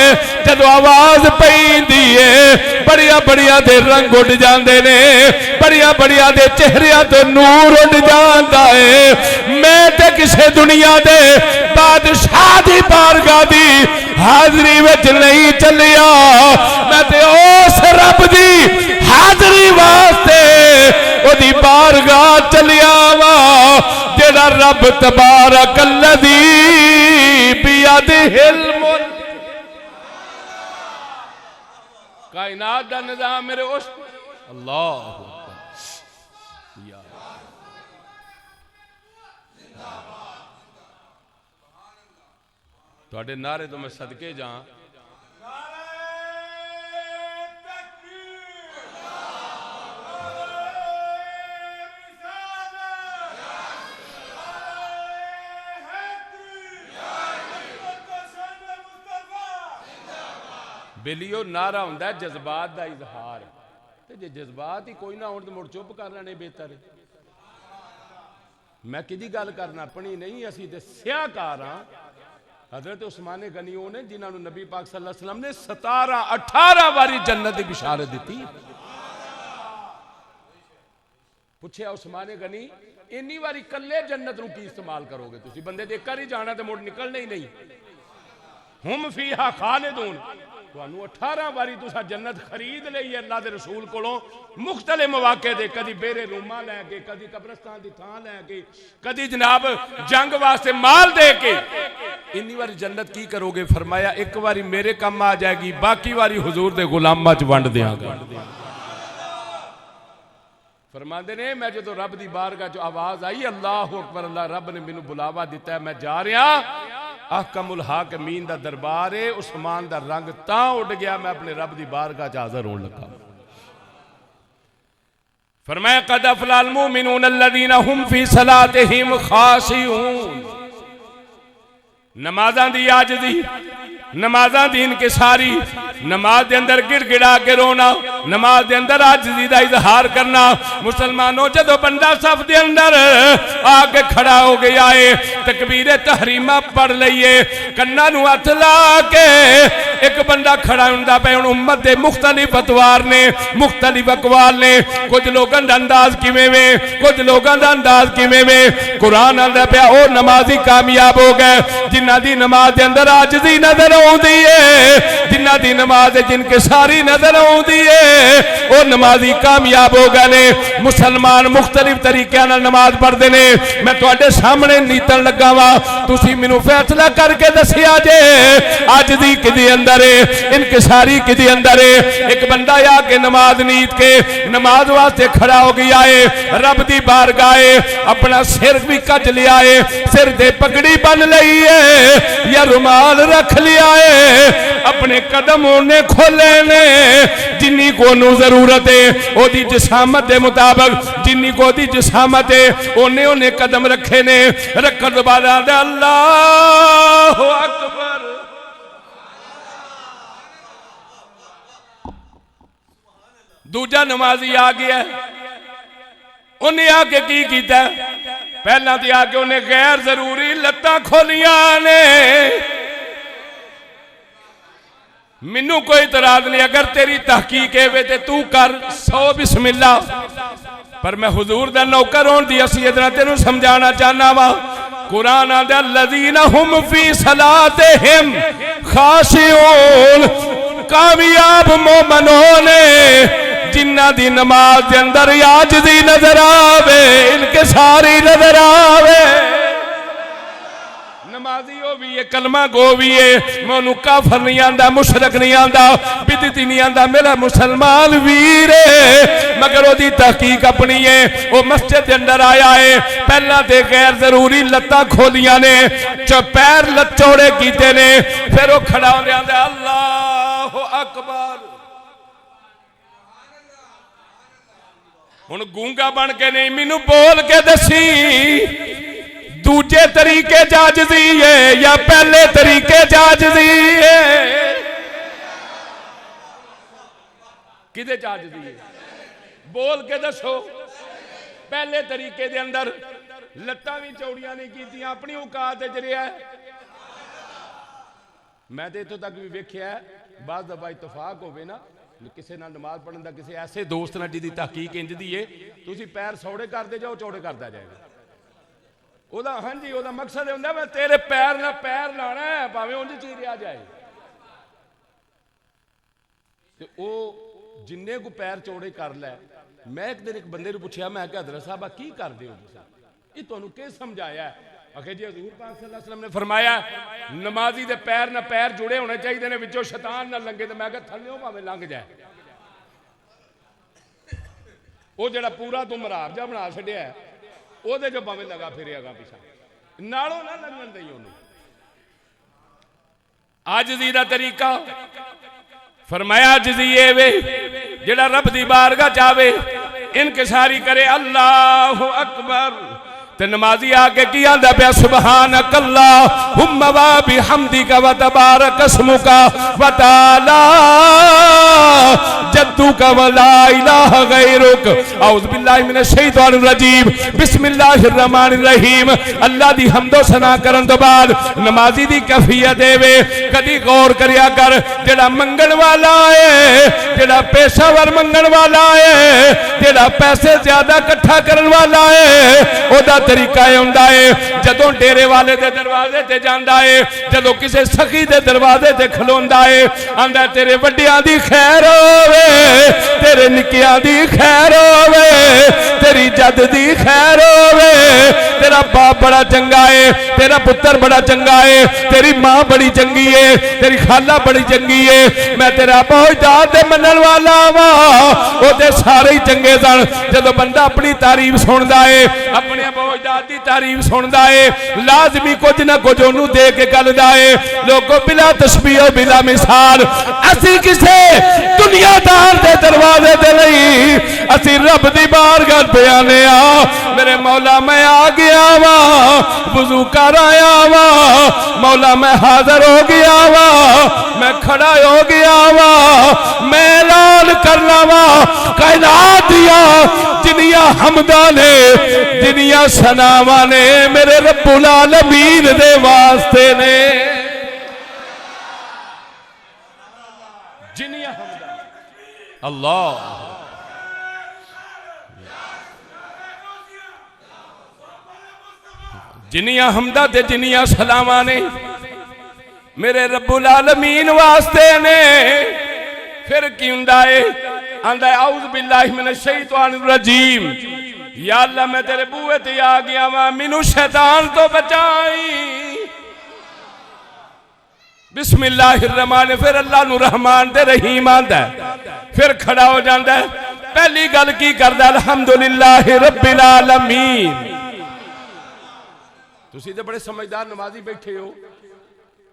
जदों आवाज पैंदी है बड़िया बड़िया दे रंग उड़ जाते ने, बड़िया बड़िया दे चेहरिया तो नूर उड़ जाता है। मैं ते किसे दुनिया दे बादशाह दी बारगाह दी हाजरी विच नहीं चलिया, मैं ते उस रब दी हाजरी वास्ते ओदी बारगाह चलिया वा जेड़ा रब तबारक अल्लज़ी बियदिहिल मुल्क। कायनात दा निज़ाम मेरे उस अल्लाह तुहाडे नारे तो मैं सदके जा। बेलियो नारा हुंदा है जज्बात का इजहार, ते जे जज्बात ही कोई ना हो तो मुड़ चुप कर लेने बेहतर है। मैं किदी गल करना अपनी नहीं, असी ते स्याहकार हां। हजरत उस्मान गनी ने जिन्होंने नबी पाक सल्लल्लाहु अलैहि वसल्लम ने 17-18 बारी जन्नत की बिशारत दी। पूछे उस्मान गनी इन्नी बारी कल्ले जन्नत नूं की इस्तेमाल करोगे, तुसी बंदे दे कर ही जाना तो मुड़ निकलना ही नहीं। हुम फीहा खालिदून, तुहानू 18 बारी तुसा जन्नत खरीद लई है अल्लाह दे रसूल कोलों मुख्तलिफ मौके दे, कदी बेरे रूमा लैके, कदी कब्रस्तान की थां लैके, कदी जनाब जंग वास्ते माल दे के। इन्नी बारी जन्नत की करोगे? फरमाया एक बारी मेरे कम आ जाएगी, बाकी बारी हुजूर दे गुलामां च वंड देंगा। फरमाते ने मैं जो रब की बारगाह जो आवाज आई अल्लाह अकबर, अल्लाह रब ने मैनू बुलावा दिता है, मैं जा रहा अहकमुल हाकिमीन दा दरबार है। उस्मान दा रंग तां उड़ गया, मैं अपने रब की बारगाह च हाज़र होने लगा। फरमाया कद अफलल मुमिनून अल्लज़ीना हुम फी सलातिहिम खाशिऊन। नमाज़ां दी आजज़ी, नमाज़ां दी इनकिसारी, नमाज के अंदर गिड़गिड़ा के रोना, नमाज के अंदर आजिज़ी दा इजहार करना। मुसलमानों जदों बंदा सफ के अंदर आके खड़ा हो गया है, तकबीरे तहरीमा पढ़ लईए, कन्ना नूं हथ ला के एक बंदा खड़ा हुंदा पे। हुण उम्मत दे मुख्तलिफ अतवार ने, मुख्तलिफ अकवाल ने, कुछ लोगों का अंदाज किवें वे, कुछ लोगों का अंदाज किवें वे। कुरान आंदा पिया ओ नमाजी कामयाब हो गए जिन्हां दी नमाज के अंदर आजिज़ी नजर आउंदी है, जिन्हां दी नमाज जिनके सारी नजर आउंदी है, वो नमाजी कामयाब हो गए ने। मुसलमान मुख्तलिफ तरीके नाल नमाज पढ़ते ने। मैं तुहाडे सामने नीतन लगा वा, तुसी मैनू फैसला करके दसिया जे आजिज़ी किदे अंदर है, इनकिसारी किदे अंदर है। एक बंदा आके नमाज नीत के नमाज वास्ते खड़ा हो गया है, रब दी बारगाह है, अपना सिर भी कच लिया है, सिर दे पगड़ी बन लई है या रुमाल रख लिया है, अपने कदम उन्हें खोले ने जिन्नी को जरूरत है, ओदी जिसामत के मुताबिक जिन्नी को ओदी जिसामत है उन्हें उन्हें कदम रखे ने। रखन बाद अल्लाहु अकबर। दूजा नमाजी आ गया, उन्हें आके की कीता? पहला तो आके उन्हें गैर जरूरी लत्तां खोलियां ने। मैनू कोई इतराज नहीं, अगर तेरी तहकीक है ते तू कर 100 बिस्मिल्ला, पर मैं हुजूर दा नौकर होने दी हसीयत नाल तेनू समझाना चाहना वा। कुरान आंदा लज़ीना हुम फी सलातिहिम खाशिऊन, कामयाब मोमनों ने जिन्ना दी नमाज के अंदर आजिज़ी नजर आवे, इनके सारी नजर आवे। नमाजी हो भी है, कलमा गो भी है, मैं उन्होंने काफर नहीं आंदा, मुशरक नहीं आंदा, बिदती नहीं आंदा, मेरा मुसलमान वीर है, मगर ओदी तहकीक अपनी है। वो मस्जिद के अंदर आया है, पहला तो गैर जरूरी लत्तां खोलियां ने, पैर लचौड़े कीते ने, फिर वो खड़ा हो जाता है अल्लाह अकबर। हुण गूंगा बन के नहीं, मैनू बोल के दसी दूजे तरीके जाजदी है या पहले तरीके जाजदी है? किदे जाजदी है? बोल के दसो। पहले तरीके दे अंदर लत्तां भी चौड़ियां नहीं कीतियां, अपनी औकात च रहा। मैं तो इतों तक भी वेख्या बाद दफा इतफाक होवे ना किसी ना नमाज पढ़न का, किसी ऐसे दोस्त ना जिहदी तहकीक इंज दी है, तुसीं पैर सौड़े करते जाओ, चौड़े करता जाएगा। ओदा हाँ जी, ओदा मकसद होंदा मैं तेरे पैर ना पैर लाना है, भावें उंज चीरिया जाए। ते ओ जिन्ने को पैर चौड़े कर लै। मैं एक दिन एक बंदे को पूछा, मैं क्या हज़रत साहब की करते हो तुसीं, ये तुहानूं किह समझाया? आखे जी हज़ूर पाक सल्लल्लाहु अलैहि वसल्लम ने फरमाया नमाजी दे पैर ना पैर जुड़े होने चाहिए ने, विचों शैतान ना लंघे। तो मैं क्या थल्लों भावें लंघ जाए, वो जिहड़ा पूरा तू मराब जा बना छड्डिया है ਉਹਦੇ जो भावें लगा फिरे अगा पिछा, नालों ना लंघन दई ओनू। आजिज़ी दा तरीका फरमाया, आजिज़ी ये वे जेड़ा रब दी बारगाह चावे, इनकिसारी करे अल्लाहु अकबर। ते नमाजी आके की आंदा पिया सुबहानक अल्लाहुम्मा व बिहम्दिका व तबारक अस्मुका व तआला जद्दुका व ला इलाहा गैरुक। औज़ु बिल्लाहि मिनश शैतानिर रजीम। बिस्मिल्लाहिर रहमानिर रहीम। अल्लाह दी हम्दो सना करन तो बाद नमाजी दी कैफियत देवे। कदी गौर करिया कर, जेड़ा मंगण वाला है, जेड़ा पेशावर मंगण वाला है, जेड़ा पैसे ज्यादा इकट्ठा करन वाला है, ओदा तरीका होंदा है जदों डेरे वाले दे दरवाजे ते जांदा है, जदों किसी सखी दे दरवाजे ते खलोंदा है, आंदा तेरे वड्डियां दी खैर होवे, तेरे निक्कियां दी खैर होवे, तेरी जद दी खैर होवे, तेरा बाप बड़ा चंगा है, तेरा पुत्र बड़ा चंगा है, तेरी मां बड़ी चंगी है, तेरी खाला बड़ी चंगी है, मैं तेरा पहुंचदार ते मनन वाला वा। ओदे सारे ही चंगे सन। जदों बंदा अपनी तारीफ सुनदा है, अपने पहुंचदार दी तारीफ सुनदा है, लाजमी कुछ ना कुछ ओनू दे के गलदा है। लोगों बिला तस्बीह बिला मिसाल असी किसे दुनियादार दे दरवाजे ते नहीं, असी रब दी बारगाह पे आने आ। मेरे मौला मैं आ गया वा, वुजू कर आया वा, मौला मैं हाजिर हो गया वा, मैं खड़ा हो गया वा, मैं ऐलान करना वा कायनात दिया जिनिया हमदा ने, जिनिया सनावा ने मेरे रब्बुल आलमीन दे वास्ते ने। जिनिया हमदा अल्लाह जिनिया हमदा ते जिनिया सलावा ने मेरे रब्बुल आलमीन वास्ते ने। फिर की हुंदा है, आंदा है औज़ु बिल्लाहि मिनश शैतानिर रजीम। या अल्लाह मैं तेरे बूहे ते आ गया वा, मैनू शैतान तो बचाई। बिस्मिल्लाहिर रहमान। फिर अल्लाह नू रहमान ते रहीम आंदा है, फिर खड़ा हो जाता है। पहली गल की करदा अल्हम्दुलिल्लाहि रब्बिल आलमीन। तुसी तो बड़े समझदार नमाजी बैठे हो,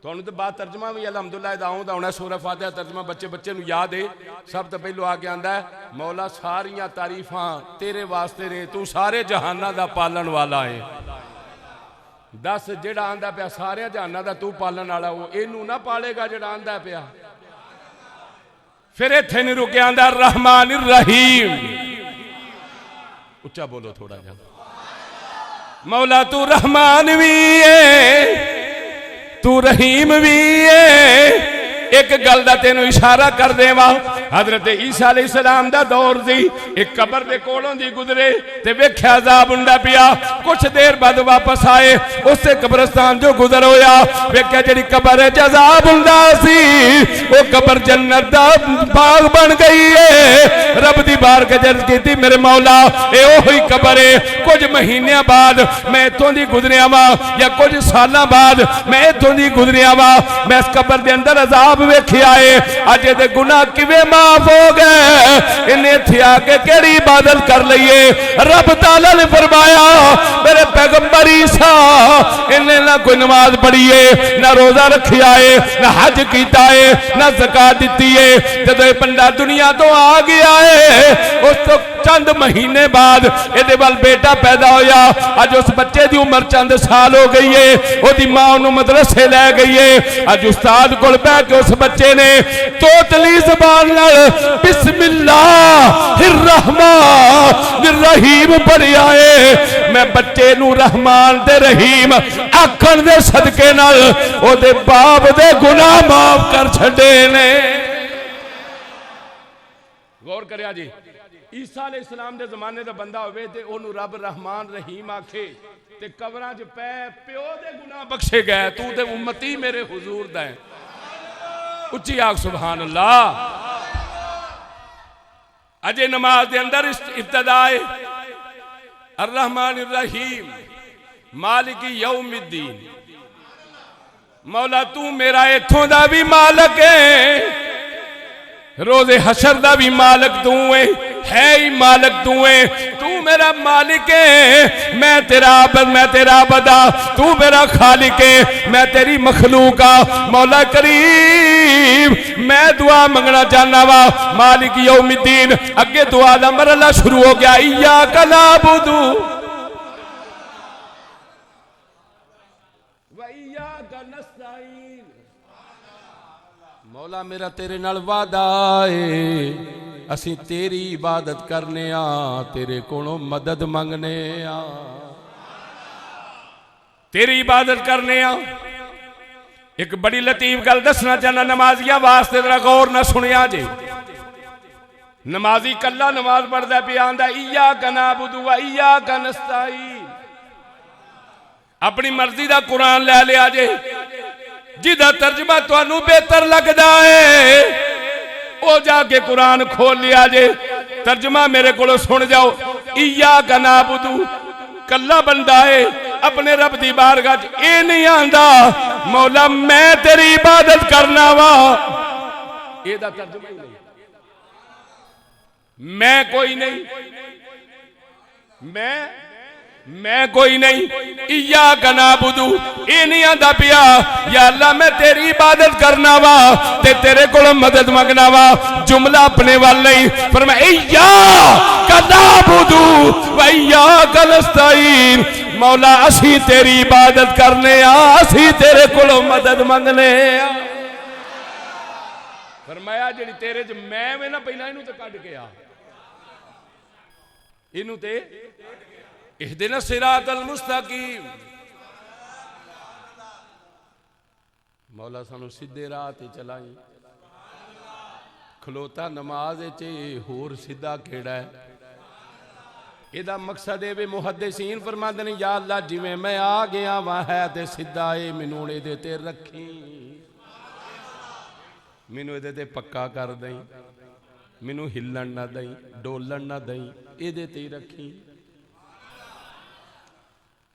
तुहानू तो बात तर्जमा भी अलहमदुलिल्लाह दा आउंदा सूरह फातिहा तर्जमा बच्चे बच्चे नू याद है। सब तो पहलो आके आंदा है मौला सारियां तारीफां तेरे वास्ते ने, तू सारे जहाना दा पालन वाला है। दस जेड़ा आंदा पिया सारे जहाना दा तू पालन वाला, वो इनू ना पालेगा जेड़ा आंदा पिया। फिर इत्थे नहीं रुके, आंदा रहमानिर रहीम। उच्चा बोलो थोड़ा जा। मौला तू रहमान भी है, तू रहीम भी है, एक गल दा तेनू इशारा कर देवा, हजरत ईसा अलैहिस्सलाम दा दौर सी, एक कबर दे कोलों दी गुजरे ते वेख्या अजाब हुंदा पिया। कुछ देर बाद वापस आए, उसे कब्रिस्तान जो गुजर होया, वेख्या जिहड़ी कबर च अजाब हुंदा सी वो कबर जन्नत दा बाग बन गई है। रब दी बारगाह अर्ज कीती, मेरे मौला ए ओही कबर है, कुछ महीनों बाद मैं इत्थों दी गुजरिया वा या कुछ सालों बाद मैं इत्थों दी गुजरिया वा, मैं इस कबर दे अंदर अजाब वेखिया है, अज दे गुनाह किवें माफ हो गए, इन्हें इत्थे आके केड़ी इबादत कर लईए। रब ताला ने फरमाया, मेरे पैगंबर ईसा इन्हें ना कोई नमाज पढ़ी है, ना रोजा रखिया है, ना हज किया है, ना ज़कात दी है। जब ये बंदा दुनिया तो आ गया है, उस तो चंद महीने बाद ये वाल बेटा पैदा होया। अज उस बच्चे की उम्र चंद साल हो गई है, उसकी मां उन्होंने मदरसे लै गई है। अज उस्ताद को बह के उस बच्चे ने तोतली जबान नाल बिस्मिल्लाहिर रहमानिर रहीम पढ़िया है। मैं बच्चे नू रहमान ते रहीम आखण दे सदके नाल ओदे बाप दे गुनाह माफ कर छड़े ने। गौर करिया जी, ईसा अलैहिस्सलाम दे जमाने दा बंदा होवे ते ओनू रब रहमान रहीम आखे ते कबरां च पै प्यो दे गुनाह बख्शे गए, तू ते उम्मती मेरे हुजूर दा है। उच्ची आख सुभान अल्लाह। अजे नमाज दे अंदर इब्तिदा है अर्रहमान रहीम मालिकी यौमिद्दीन। मौला तू मेरा इथों दा भी मालिक है, रोजे हशर दा भी मालिक तू है ही मालिक तू है। तू मेरा मालिक है, मैं तेरा आबद, मैं तेरा आबदा, तू मेरा खालिक है, मैं तेरी मखलूक आ। मौला करीम मैं दुआ मंगना चाहना वा मालिक यौमिद्दीन। अगे दुआ दा मरला शुरू हो गया, इय्याका नअबुदु व इय्याका नस्तईन। मौला मेरा तेरे नाल वादा है, असी तेरी इबादत करने आ, तेरे कोलों मदद मंगने आ, तेरी इबादत करने आ। एक बड़ी लतीफ गल दसना चाहना नमाजिया वास्ते, जरा गौर ना सुनिया जे। नमाजी कला नमाज पढ़दा पिया आंदा इय्याका नअबुदु व इय्याका नस्तईन। अपनी मर्जी का कुरान लै लिया जे, जिदा तर्जमा तुहानू बेहतर लगता है वो जाके कुरान खोल लिया जे। तर्जमा मेरे को सुन जाओ, इय्याका नअबुदु कला बंदा है, अपने रब की बारगाह च ये नहीं आंदा मौला मैं तेरी इबादत करना वा, एदा तर्जमा ही नहीं। मैं कोई नहीं, मैं कोई नहीं, इय्याका नअबुदु ये नहीं आंदा पिया या अल्लाह मैं तेरी इबादत करना वा ते तेरे कोलों मदद मंगना वा। जुमला अपने वाल नहीं, पर मैं इय्याका नअबुदु व इय्याका नस्तईन। मौला असी तेरी इबादत करने आ, असी तेरे कोलों मदद मंगने आ। फरमाया जिहड़ी तेरे च मैं वे ना पहला इनू ते कढ के आ, इनू ते इहदिना सिरातल मुस्तकीम। मौला सानू सीधे राह ते चलाई। खलोता नमाज च होर सीधा केड़ा है, इहदा मकसद है। मुहद्दिसीन फरमांदे ने या अल्लाह जिवें मैं आ गया वा है ते सीधा ए मैनू इहदे ते रखी, मैनू इहदे ते पक्का कर दई, मैनू हिलन ना दई, डोलन ना दई, इहदे ते ही रखी।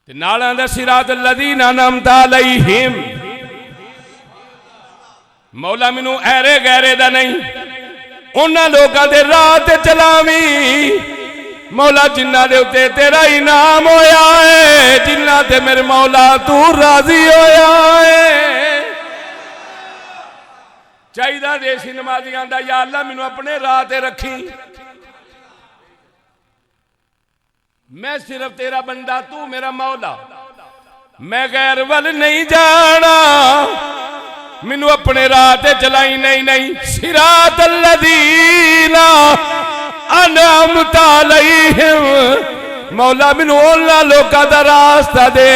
नाला दा सिरातल लज़ीना अनअमता अलैहिम। मौला मैनू ऐरे गैरे दा नहीं, उन्हां लोकां दे राह ते चलावी मौला जिन्हां दे उत्ते तेरा इनाम होया है, जिन्हां ते मेरे मौला तू राजी होया है। चाहिदा देसी नमाजियां दा या अल्लाह मैनू अपने राह ते रखी, मैं सिर्फ तेरा बंदा, तू मेरा मौला, मैं गैर वल नहीं जाना, मैनू अपने राह ते चलाई। नहीं नहीं, सिरातल लज़ीना अनअमता अलैहिम। मौला मैनू उन्हां लोकां दा रास्ता दे,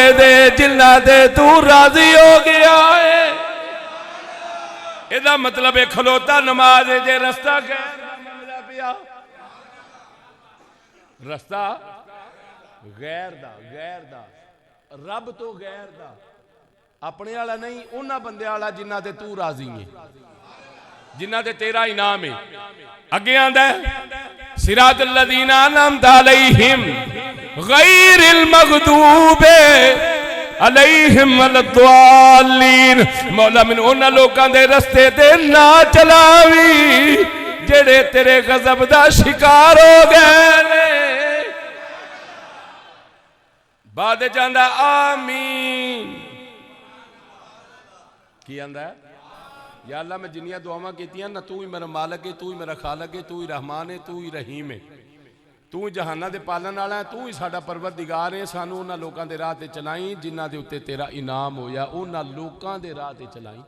जिन्हां ते तू राजी हो गया है। ਇਹਦਾ मतलब है खलोता नमाज है जे रस्ता गैर दा मंगदा पिया रस्ता गैर दा रब तो गैर दा अपने वाला नहीं उन्हां बंदे वाला जिन्हां ते तू राजी है जिन्हां ते तेरा इनाम है अगे आंदा सिरातल लदीना अनअमता अलैहिम गैरिल मगदूब अलैहिम वलद्दालीन मौला मैनू उन्हां लोकां दे रस्ते ते ना चलावी जेड़े तेरे गज़ब दा शिकार हो गए ने बाद जांदा आमीन की आंदा या अल्लाह मैं जिन्नियां दुआवां कीतियां ना तू ही मेरा मालिक है तू ही मेरा खालिक है तू ही रहमान है तू ही रहीम है तू जहाना दे पालन वाला है तू ही साडा परवरदिगार है सानू उन्हां लोकां दे राह ते चलाई जिन्हां दे उत्ते तेरा इनाम होया उन्हां लोकां दे राह ते चलाई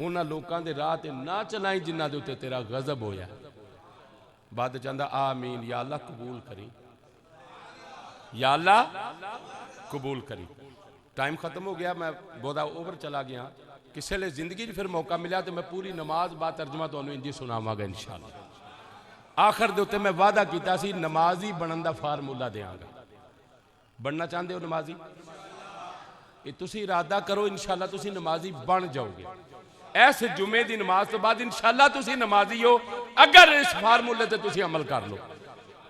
उन्हां लोकां दे राह ते ना चलाई जिन्हां दे उत्ते तेरा गज़ब होया बाद चाहंदा आमीन या अल्लाह कबूल करी या अल्लाह कबूल करी टाइम खत्म हो गया मैं बहुता ओवर चला गया किसी ले जिंदगी फिर मौका मिला तो मैं पूरी नमाज बा तर्जमा तुहानू इंजी सुनावांगा इंशाअल्लाह आखिर दे उत्ते मैं वादा कीता सी नमाजी बनन दा फार्मूला देंगा बनना चाहते हो नमाजी ये तुसी इरादा करो इंशाअल्लाह तुसी नमाजी बन जाओगे इस जुमे की नमाज तो बाद इंशाअल्लाह तुसी नमाजी हो अगर इस फार्मूले ते तुसी अमल कर लो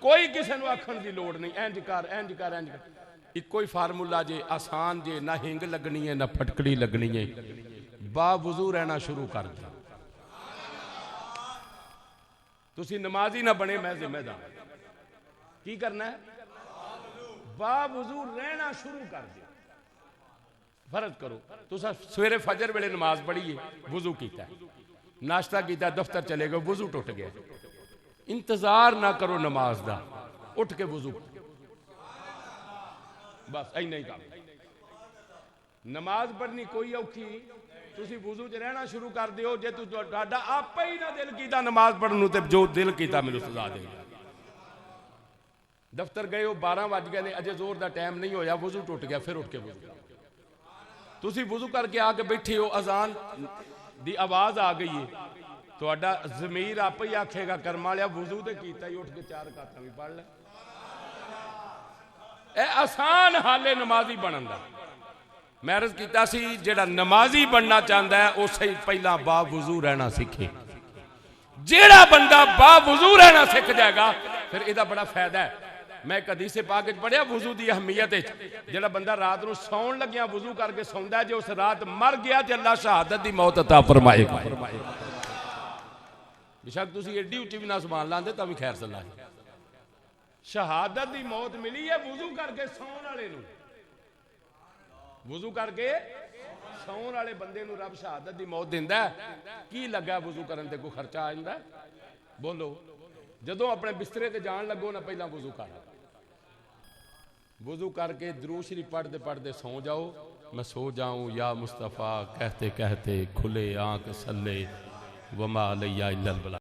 कोई किसी को आखण की लोड़ नहीं इंज कर इंज कर इंज कर इको ही फार्मूला जे आसान जे ना हिंग लगनी है ना फटकड़ी लगनी है बावजू रहना शुरू कर दिया तुसी नमाजी ना बने मैं जिम्मेदार की करना है बावजू रहना शुरू कर दिया फर्ज करो तुसा सवेरे फजर वेले नमाज पढ़ी है वुजू किया नाश्ता किया दफ्तर चले गए वुजू टुट गया इंतजार ना करो नमाज का उठ के वुजू बस इन्ना ही काम नमाज पढ़नी कोई औखी तुसी वुजू च रहना शुरू कर दियो जे तुहाडा आपे ही ना दिल कीता नमाज पढ़न नूं ते जो दिल कीता मैनूं सजा दे दफ्तर गए हो 12 बज गए ने अजे जोर दा टाइम नहीं होया वुजू टुट गया फिर उठ के वुजू तुसी वुजू करके आके बैठे हो अजान दी आवाज आ गई है तुहाडा ज़मीर आपे ही आखेगा कर्म वालिया वुजू ते कीता ही उठ के 4 रकातां भी पढ़ ले ए आसान हाले नमाजी बनन दा मैं अर्ज कीता सी जेड़ा नमाजी बनना चाहता है उसे पहला बावुजू रहना सीखे जेड़ा बंदा बावुजू रहना सीख जाएगा फिर इसका बड़ा फायदा है मैं एक हदीस पाक पढ़िया वुजू की अहमियत जेड़ा बंदा रात को सौन लग्या वुजू करके सौंदा है जो उस रात मर गया तो अल्लाह शहादत की मौत अता फरमाएगा बेशक तुसी एडी उच्ची भी ना समान लाते तो भी खैर सलाह शहादत की मौत मिली है वुजू करके सौन वाले वुजू करके सौन वाले बंदे नूं रब शहादत की मौत दिंदा है की लगा वुजू करन ते कोई खर्चा आ जांदा बोलो जदों अपने बिस्तरे ते जान लगो ना पहला वुजू कर वुजू करके दुरूद शरीफ पढ़ते पढ़ते सौ जाओ मैं सो जाऊं या मुस्तफ़ा कहते कहते खुले आंख सल्ले वमा अलैया इल्लल बलाग।